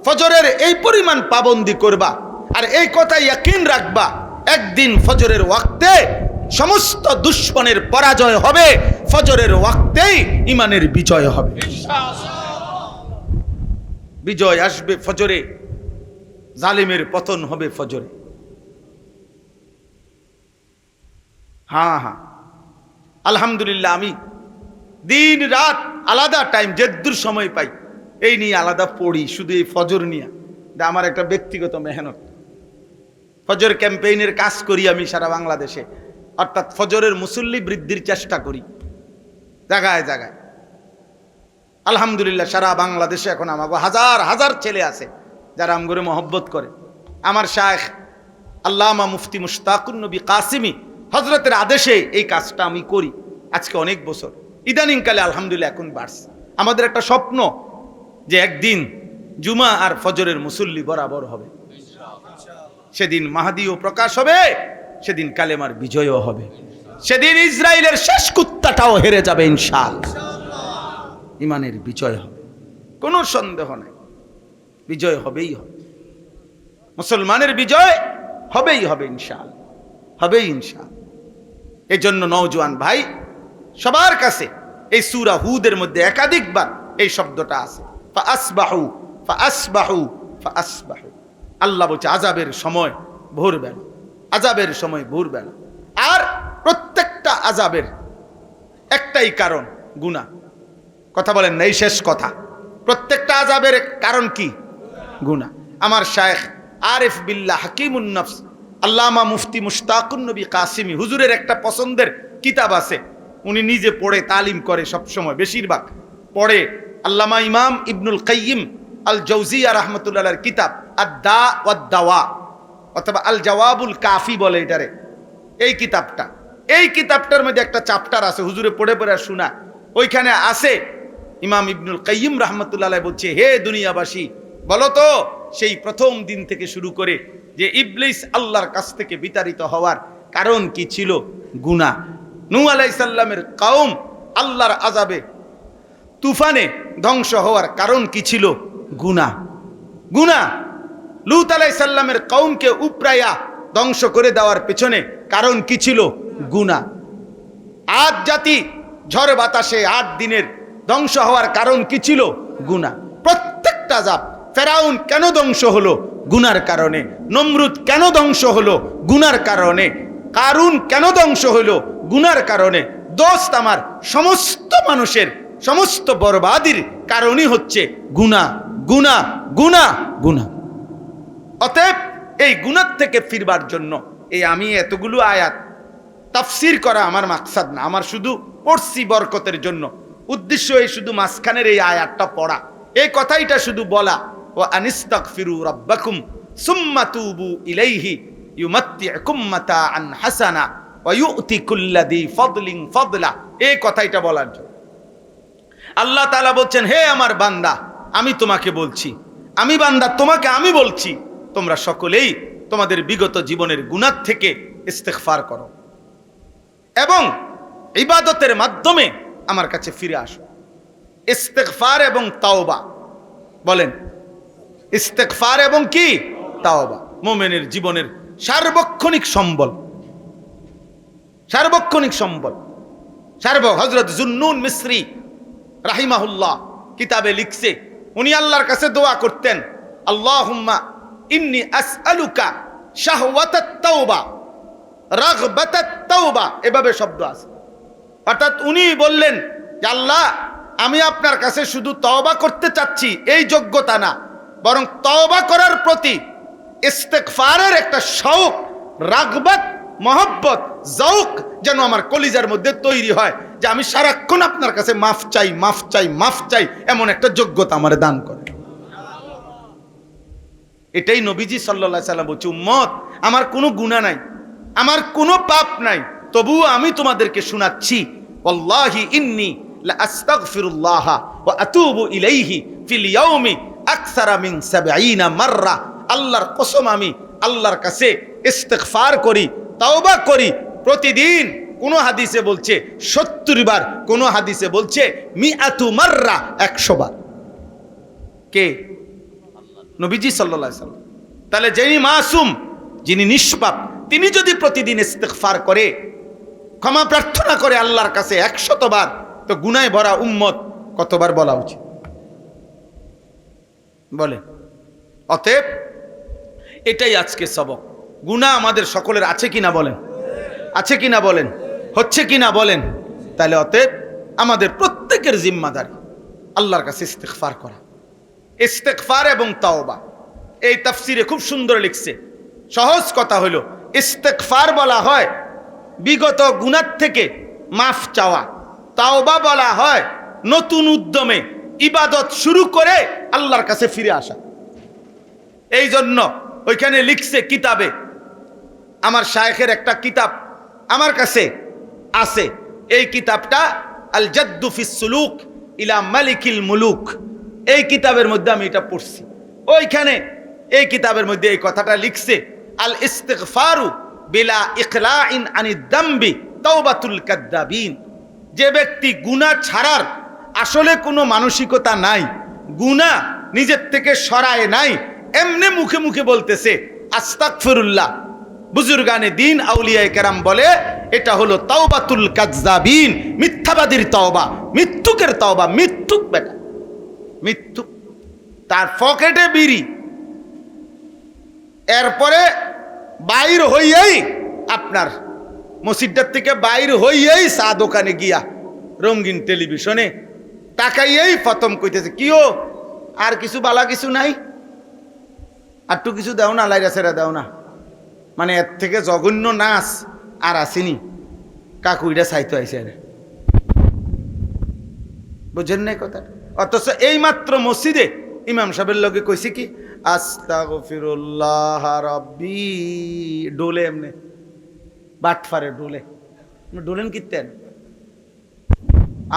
A: ফজরের এই পরিমাণ পাবন্দি করবা, আর এই কথা ইয়াকিন রাখবা, একদিন ফজরের ওয়াক্তে সমস্ত দুশ্মনের পরাজয় হবে, ফজরের ওয়াক্তেই ইমানের বিজয় হবে। বিজয় আসবে ফজরে, জালিমের পতন হবে ফজরে। হ্যাঁ, আলহামদুলিল্লাহ, আমি দিন রাত আলাদা টাইম যেদূর সময় পাই এই নিয়ে আলাদা পড়ি, শুধু এই ফজর নিয়ে। আমার একটা ব্যক্তিগত মেহনত, ফজর ক্যাম্পেইনের কাজ করি আমি সারা বাংলাদেশে, অর্থাৎ ফজরের মুসল্লি বৃদ্ধির চেষ্টা করি জায়গায় জায়গায়। আলহামদুলিল্লাহ, সারা বাংলাদেশে এখন আমাকে হাজার হাজার ছেলে আছে যারা আমগরে মহব্বত করে। আমার শায়েখ আল্লামা মুফতি মুশতাকুন নবী কাসিমি হজরতের আদেশে এই কাজটা আমি করি আজকে অনেক বছর। ইদানিংকালে আলহামদুলিল্লাহ এখন বাড়ছে। আমাদের একটা স্বপ্ন যে একদিন জুমা আর ফজরের মুসল্লি বরাবর হবে, সেদিন মাহদিও প্রকাশ হবে, সেদিন কালেমার বিজয়ও হবে, সেদিন ইসরায়েলের শেষ কুত্তাটাও হেরে যাবে ইনশাআল্লাহ। ইমানের বিজয় হবে, কোনো সন্দেহ নাই, বিজয় হবেই হবে, মুসলমানের বিজয় হবেই হবে ইনশাআল্লাহ, হবেই ইনশাআল্লাহ। এই জন্য নওজোয়ান ভাই সবার কাছে এই সূরা হুদের মধ্যে একাধিকবার এই শব্দটা আছে, ফাআসবাহু ফাআসবাহু ফাআসবাহু। আল্লাহ বলছে আযাবের সময় ভোরবেলা, আযাবের সময় ভোরবেলা। আর প্রত্যেকটা আযাবের একটাই কারণ, গুনাহ। কথা বলেন না, এই শেষ কথা। প্রত্যেকটা আযাবের কারণ কি? গুনাহ। আমার শায়েখ আরিফ বিল্লাহ হাকিমুন নফস আল্লামা মুফতি মুশতাকুন নবী কাসিমি হুজুরের একটা পছন্দের কিতাব আছে, উনি নিজে পড়ে তালিম করে, সবসময় বেশিরভাগ পড়ে। আল্লামা ইমাম ইবনুল কাইয়িম আল জাওজিয়া রাহমাতুল্লাহর কিতাব আদ-দা ওয়াদ-দাওয়া অথবা আল জওয়াবুল কাফি বলে এটারে। এই কিতাবটার মধ্যে একটা চ্যাপ্টার আছে, হুজুরে পড়ে পড়ে শোনা। ওইখানে আছে ইমাম ইবনুল কাইয়িম রাহমাতুল্লাহ বলছে, হে দুনিয়াবাসী, বলো তো সেই প্রথম দিন থেকে শুরু করে যে ইবলিস আল্লাহর কাছ থেকে বিতাড়িত হওয়ার কারণ কি ছিল? গুনাহ। নূহ আলাইহিস সালামের কওম আল্লাহর আযাবে তুফানে ধ্বংস হওয়ার কারণ কি ছিল? গুনাহ। লূত আলাইহিস সালামের কওমকে উপরাইয়া ধ্বংস করে দেওয়ার পেছনে কারণ কি ছিল? গুনাহ। আদ জাতি ঝড় বাতাসে 8 দিনের ধ্বংস হওয়ার কারণ কি ছিল? গুনাহ। প্রত্যেকটা আযাব, ফেরাউন কেন ধ্বংস হলো? গুনার কারণে। নমরুদ কেন ধ্বংস হলো? গুনার কারণে। কারুন কেন ধ্বংস হলো? গুনার কারণে। দোস্ত আমার, সমস্ত মানুষের সমস্ত বরবাদির কারণই হচ্ছে গুনাহ, গুনাহ, গুনাহ, গুনাহ। অতএব এই গুনাহ থেকে ফিরবার জন্য এই আমি এতগুলো আয়াত তাফসীর করা আমার মাকসাদ না, আমার শুধু পড়ছি বরকতের জন্য। উদ্দেশ্য এই শুধু মাঝখানের এই আয়াতটা পড়া, এই কথাইটা শুধু বলা, ওয়া আনিস্তাগফিরু রাব্বাকুম সুম্মা তুবু ইলাইহি ইউমাত্তিউকুম মাতাআন হাসানা ওয়া ইউতি কুল্লাযী ফাদলিন ফাদলা, এই কথাইটা বলার জন্য। আল্লাহ তাআলা বলছেন, হে আমার বান্দা, আমি তোমাকে বলছি, আমি বান্দা তোমাকে আমি বলছি, তোমরা সকলেই তোমাদের বিগত জীবনের গুনাহ থেকে ইস্তেগফার করো এবং ইবাদতের মাধ্যমে আমার কাছে ফিরে আসো। ইস্তেগফার এবং তাওবা, বলেন ইস্তেগফার এবং কি? তাওবা। মুমিনের জীবনের সার্বক্ষণিক সম্বল। সার্বক্ষণিক সম্পদ। হযরত জুন্নুন মিসরি রাহিমাহুল্লাহ কিতাবে লিখছে, উনি আল্লাহর কাছে দোয়া করতেন, আল্লাহুম্মা ইন্নী আসআলুকা শাহওয়াতাত তাওবা রাগবাতাত তাওবা, এভাবে শব্দ আছে। অর্থাৎ উনি বললেন যে আল্লাহ, আমি আপনার কাছে শুধু তওবা করতে চাচ্ছি এই যোগ্যতা না, বরং তওবা করার প্রতি ইস্তেগফারের একটা শৌক, রাগবাত, মহব্বত, যৌক যেন আমার কলিজার মধ্যে তৈরি হয়, যে আমি সারাক্ষণ আপনার কাছে মাফ চাই, মাফ চাই, মাফ চাই, এমন একটা যোগ্যতা আমার দান করে। এটাই নবীজি সাল্লাল্লাহু আলাইহি সাল্লাম বলছে, উম্মত, আমার কোনো গুনাহ নাই, আমার কোনো পাপ নাই, তবুও আমি তোমাদেরকে শোনাচ্ছি, ওয়াল্লাহি ইন্নী লা আস্তাগফিরুল্লাহ ওয়া আতুবু ইলাইহি ফিল ইয়াউমি আকসারা মিন ৭০ মাররা। আল্লাহর কসম, আমি আল্লাহর কাছে ইস্তিগফার করি, তাওবা করি প্রতিদিন। কোন হাদিসে বলছে ৭০ বার, কোন হাদিসে বলছে মিআতু মাররা, ১০০ বার। কে? নবীজি সাল্লাল্লাহু আলাইহি সাল্লাম। তাহলে যিনি মাসুম, যিনি নিষ্পাপ, তিনি যদি প্রতিদিন ইস্তিগফার করে, ক্ষমা প্রার্থনা করে আল্লাহর কাছে ১০০ বার, তো গুনাহে ভরা উম্মত কতবার বলা উচিত বলে? অতএব এটাই আজকে সবক। গুনাহ আমাদের সকলের আছে কিনা বলেন? আছে কিনা বলেন? হচ্ছে কিনা বলেন? তাহলে অতএব আমাদের প্রত্যেকের জিম্মাদারি আল্লাহর কাছে ইস্তিগফার করা। ইস্তিগফার এবং তাওবা, এই তাফসিরে খুব সুন্দর লিখছে। সহজ কথা হলো, ইস্তিগফার বলা হয় বিগত গুনাহ থেকে মাফ চাওয়া, তাওবা বলা হয় নতুন উদ্যমে ইবাদত শুরু করে আল্লাহর কাছে ফিরে আসা। এই জন্য ওইখানে লিখছে কিতাবে, আমার শায়েখের একটা কিতাব আমার কাছে আছে, এই কিতাবটা আল জাদ্দু ফিস সুলুক ইলা মালিকিল মুলুক, এই কিতাবের মধ্যে আমি এটা পড়ছি। ওইখানে এই কিতাবের মধ্যে এই কথাটা লিখছে, আল ইস্তিগফারু বিলা ইখলাইন আনিদ দামবি তাওবাতুল কাদ্দাবিন। যে ব্যক্তি গুনাহ ছাড়ার আসলে কোনো মানসিকতা নাই, গুনাহ নিজের থেকে সরায় নাই, এমনি মুখে মুখে বলতেছে আস্তাগফিরুল্লাহ, বুজুর্গানে দিন আউলিয়ায়ে কেরাম বলে এটা হলো তাওবাতুল কাযযাবিন, মিথ্যাবাদীর তওবা, মিথ্যুকের তওবা। মিথ্যুক বেটা, মিথ্যুক, তার পকেটে বিড়ি, এরপরে বাইর হইয়াই আপনার মসজিদটার থেকে বাইর হইয়াই চা দোকানে গিয়া রঙিন টেলিভিশনে তাকাইয়াই প্রথম কইতেছে, কিও আর কিছু বালা কিছু নাই, আর তো কিছু দাও না, লাইরা সেরা দাও না। মানে এর থেকে জঘন্য নাচ আর আসেনি। কাকুইটা চাইতে আইসে, বুঝেন নাই কথা? অথচ এই মাত্র মসজিদে ইমাম সাহেবের লগে কইছি কি আস্তাগফিরুল্লাহ রাব্বি, ডোলে এমনি বাটফারে ডোলে, ডোলেন কিতেন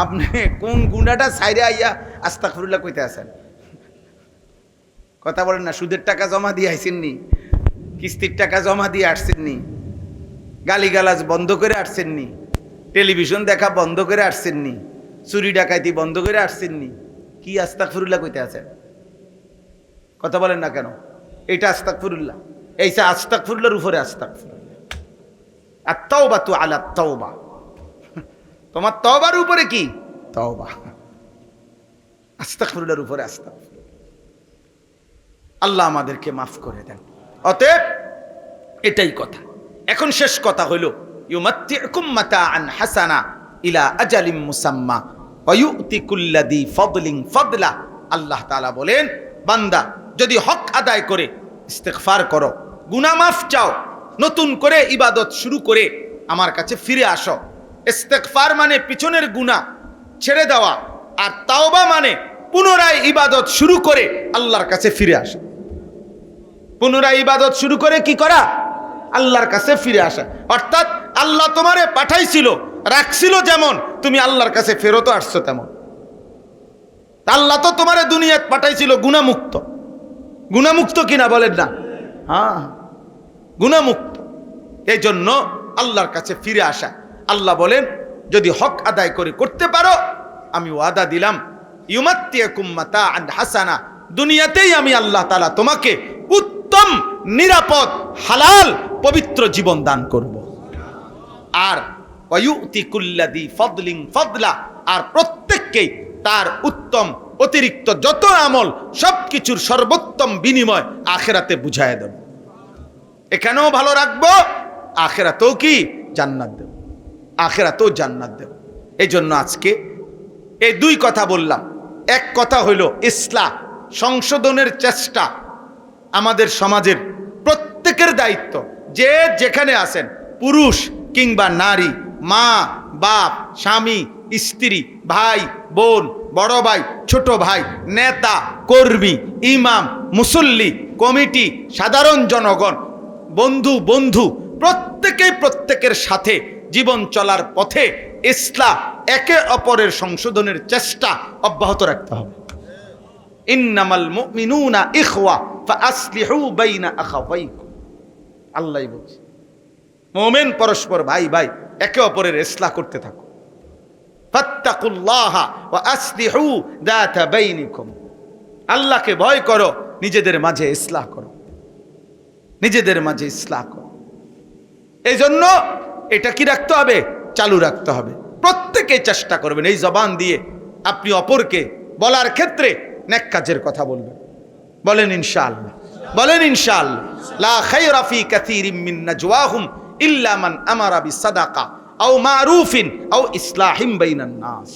A: আপনি? কোন গুন্ডাটা সাইরে আইয়া আস্তাগফিরুল্লাহ কইতে আছেন? কথা বলেন না। সুদের টাকা জমা দিয়ে আইসেননি, কিস্তির টাকা জমা দিয়ে আসছেননি, গালিগালাজ বন্ধ করে আসছেননি, টেলিভিশন দেখা বন্ধ করে আসছেননি, চুরি ডাকাইতি বন্ধ করে আসছেননি, কি আস্তাগফিরুল্লাহ কইতে আছেন? কথা বলেন না কেন? এটা আস্তাগফিরুল্লাহ, এইটা আস্তাগফিরুল্লাহর উপরে আস্তাগফিরুল্লাহ। আর তাওবাতু আলা তাওবা, তোমার তওবার উপরে কি? তাওবা। আস্তাগফিরুল্লাহর উপরে আস্তাগফিরুল্লাহ। আল্লাহ আমাদেরকে মাফ করে দেন। অতএব এটাই কথা। এখন শেষ কথা হলো, ইউমাত্তিউকুম মাতাআন হাসানা ইলা আজালিম মুসাম্মা ওয়া ইউতি কুল্লাযী ফাদলিন ফাদলা। আল্লাহ তাআলা বলেন, বান্দা যদি হক আদায় করে ইস্তিগফার করো, গুনাহ মাফ চাও, নতুন করে ইবাদত শুরু করে আমার কাছে ফিরে আসো। ইস্তিগফার মানে পিছনের গুনাহ ছেড়ে দেওয়া, আর তাওবা মানে পুনরায় ইবাদত শুরু করে আল্লাহর কাছে ফিরে আসা। পুনরায় ইবাদত শুরু করে কি করা? আল্লাহর কাছে ফিরে আসা। অর্থাৎ আল্লাহ তোমারে পাঠাইছিল, রাখছিল যেমন, তুমি আল্লাহর কাছে ফেরত আসছো তেমন। আল্লাহ তো তোমারে দুনিয়াত পাঠাইছিল গুনাহমুক্ত। গুনাহমুক্ত কিনা বলেন না? হ্যাঁ, গুনাহমুক্ত। এই জন্য আল্লাহর কাছে ফিরে আসা। আল্লাহ বলেন, যদি হক আদায় করে করতে পারো, আমি ওয়াদা দিলাম, ইউমাত্তিউকুম মাতাআন হাসানা, দুনিয়াতেই আমি আল্লাহ তাআলা তোমাকে উত্তম, নিরাপদ, হালাল, পবিত্র জীবন দান করব। আর ওয়া ইউতি কুল্লাযী ফাদলিন ফাদলা, আর প্রত্যেককেই তার উত্তম অতিরিক্ত যত আমল সবকিছুর সর্বোত্তম বিনিময় আখিরাতে বুঝায় দেব। এখানেও ভালো রাখবো, আখিরাতেও কি জান্নাত দেব, আখিরাতেও জান্নাত দেব। এই জন্য আজকে এই দুই কথা বললাম। এক কথা হইল ইসলাহ সংশোধনের চেষ্টা আমাদের সমাজের প্রত্যেকের দায়িত্ব। যে যেখানে আছেন, পুরুষ কিংবা নারী, মা বাপ, স্বামী স্ত্রী, ভাই বোন, বড় ভাই ছোট ভাই, নেতা কর্মী, ইমাম মুসল্লি, কমিটি, সাধারণ জনগণ, বন্ধু প্রত্যেকেই প্রত্যেকের সাথে জীবন চলার পথে ইসলাম একে অপরের সংশোধনের চেষ্টা অব্যাহত রাখতে হবে। ইন্নামাল মুমিনুনা ইখওয়া ফাআসলিহু বাইনা আখাওয়াইকুম, আল্লাহ বলছে মুমিন পরস্পর ভাই ভাই, একে অপরের ইসলাহ করতে থাকো। ফাত্তাকুল্লাহা ওয়া আসলিহু যাতা বাইনিকুম, আল্লাহকে ভয় করো, নিজেদের মাঝে ইসলাহ করো, নিজেদের মাঝে ইসলাহ করো। এই জন্য এটা কি রাখতে হবে? চালু রাখতে হবে। প্রত্যেকে চেষ্টা করবেন এই জবান দিয়ে আপনি অপরকে বলার ক্ষেত্রে নেক কাজের কথা বলবেন। বলেন ইনশাআল্লাহ, বলেন ইনশাআল্লাহ। লা খায়রা ফি কাসীরিম মিন নাজওয়াহুম ইল্লা মান আমারা বিসাদাকা আও মারুফিন আও ইসলাহিম বাইনান নাস।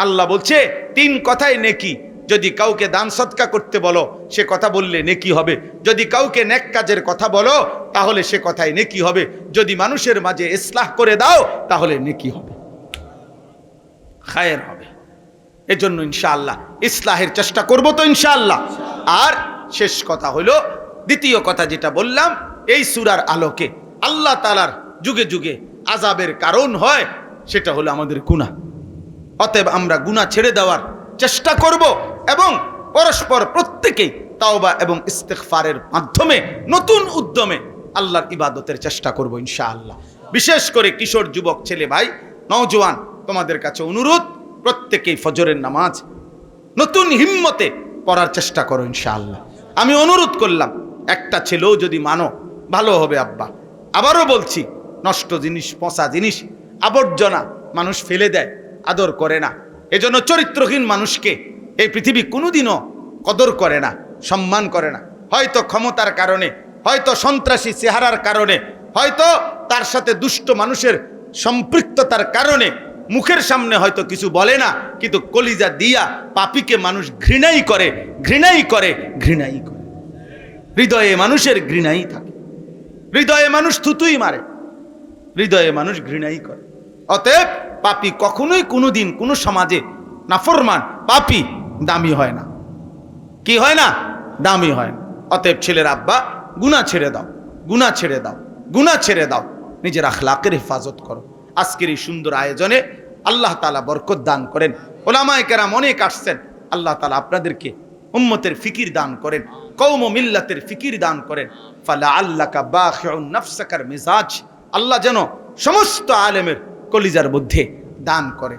A: আল্লাহ বলছে তিন কথাই নেকি। যদি কাউকে দান সদকা করতে বলো, সে কথা বললে নেকি হবে। যদি কাউকে নেক কাজের কথা বলো, তাহলে সে কথাই নেকি হবে। যদি মানুষের মাঝে ইসলাহ করে দাও, তাহলে নেকি হবে, খায়ের হবে। এজন্য ইনশাআল্লাহ ইসলাহের চেষ্টা করব তো ইনশাআল্লাহ। আর শেষ কথা হলো, দ্বিতীয় কথা যেটা বললাম, এই সূরার আলোকে আল্লাহ তাআলার যুগে যুগে আযাবের কারণ হয়, সেটা হলো আমাদের গুনাহ। অতএব আমরা গুনাহ ছেড়ে দেওয়ার চেষ্টা করব এবং পরস্পর প্রত্যেকেই তাওবা এবং ইস্তিগফারের মাধ্যমে নতুন উদ্যমে আল্লাহর ইবাদতের চেষ্টা করব ইনশাআল্লাহ। বিশেষ করে কিশোর যুবক ছেলে ভাই, নওজোয়ান, তোমাদের কাছে অনুরোধ, প্রত্যেকেই ফজরের নামাজ নতুন হিম্মতে পড়ার চেষ্টা করো ইনশাআল্লাহ। আমি অনুরোধ করলাম, একটা ছেলেও যদি মানো ভালো হবে আব্বা। আবারও বলছি, নষ্ট জিনিস, পচা জিনিস, আবর্জনা মানুষ ফেলে দেয়, আদর করে না। এজন্য চরিত্রহীন মানুষকে এই পৃথিবী কোনোদিনও কদর করে না, সম্মান করে না। হয়তো ক্ষমতার কারণে, হয়তো সন্ত্রাসী চেহারার কারণে, হয়তো তার সাথে দুষ্ট মানুষের সম্পৃক্ততার কারণে মুখের সামনে হয়তো কিছু বলে না, কিন্তু কলিজা দিয়া পাপীকে মানুষ ঘৃণাই করে, ঘৃণাই করে, ঘৃণাই করে। হৃদয়ে মানুষের ঘৃণাই থাকে, হৃদয়ে মানুষ থুতুই মারে, হৃদয়ে মানুষ ঘৃণাই করে। অতএব পাপী কখনোই কোনোদিন কোনো সমাজে, নাফরমান পাপী দামি হয় না। কি হয় না? দামি হয় না। অতএব ছেলের আব্বা, গুনাহ ছেড়ে দাও, গুনাহ ছেড়ে দাও, গুনাহ ছেড়ে দাও, নিজের আখলাকের হেফাজত করো। আজকের এই সুন্দর আয়োজনে আল্লাহ তাআলা বরকত দান করেন। ওলামায়ে কেরাম অনেক আসছেন, আল্লাহ তাআলা আপনাদেরকে উম্মতের ফিকির দান করেন, কওম ও মিল্লাতের ফিকির দান করেন। ফালা আল্লাকা বাখিউন নাফসাকার মিজাজ, আল্লাহ যেন সমস্ত আলেমের কলিজার মধ্যে দান করে।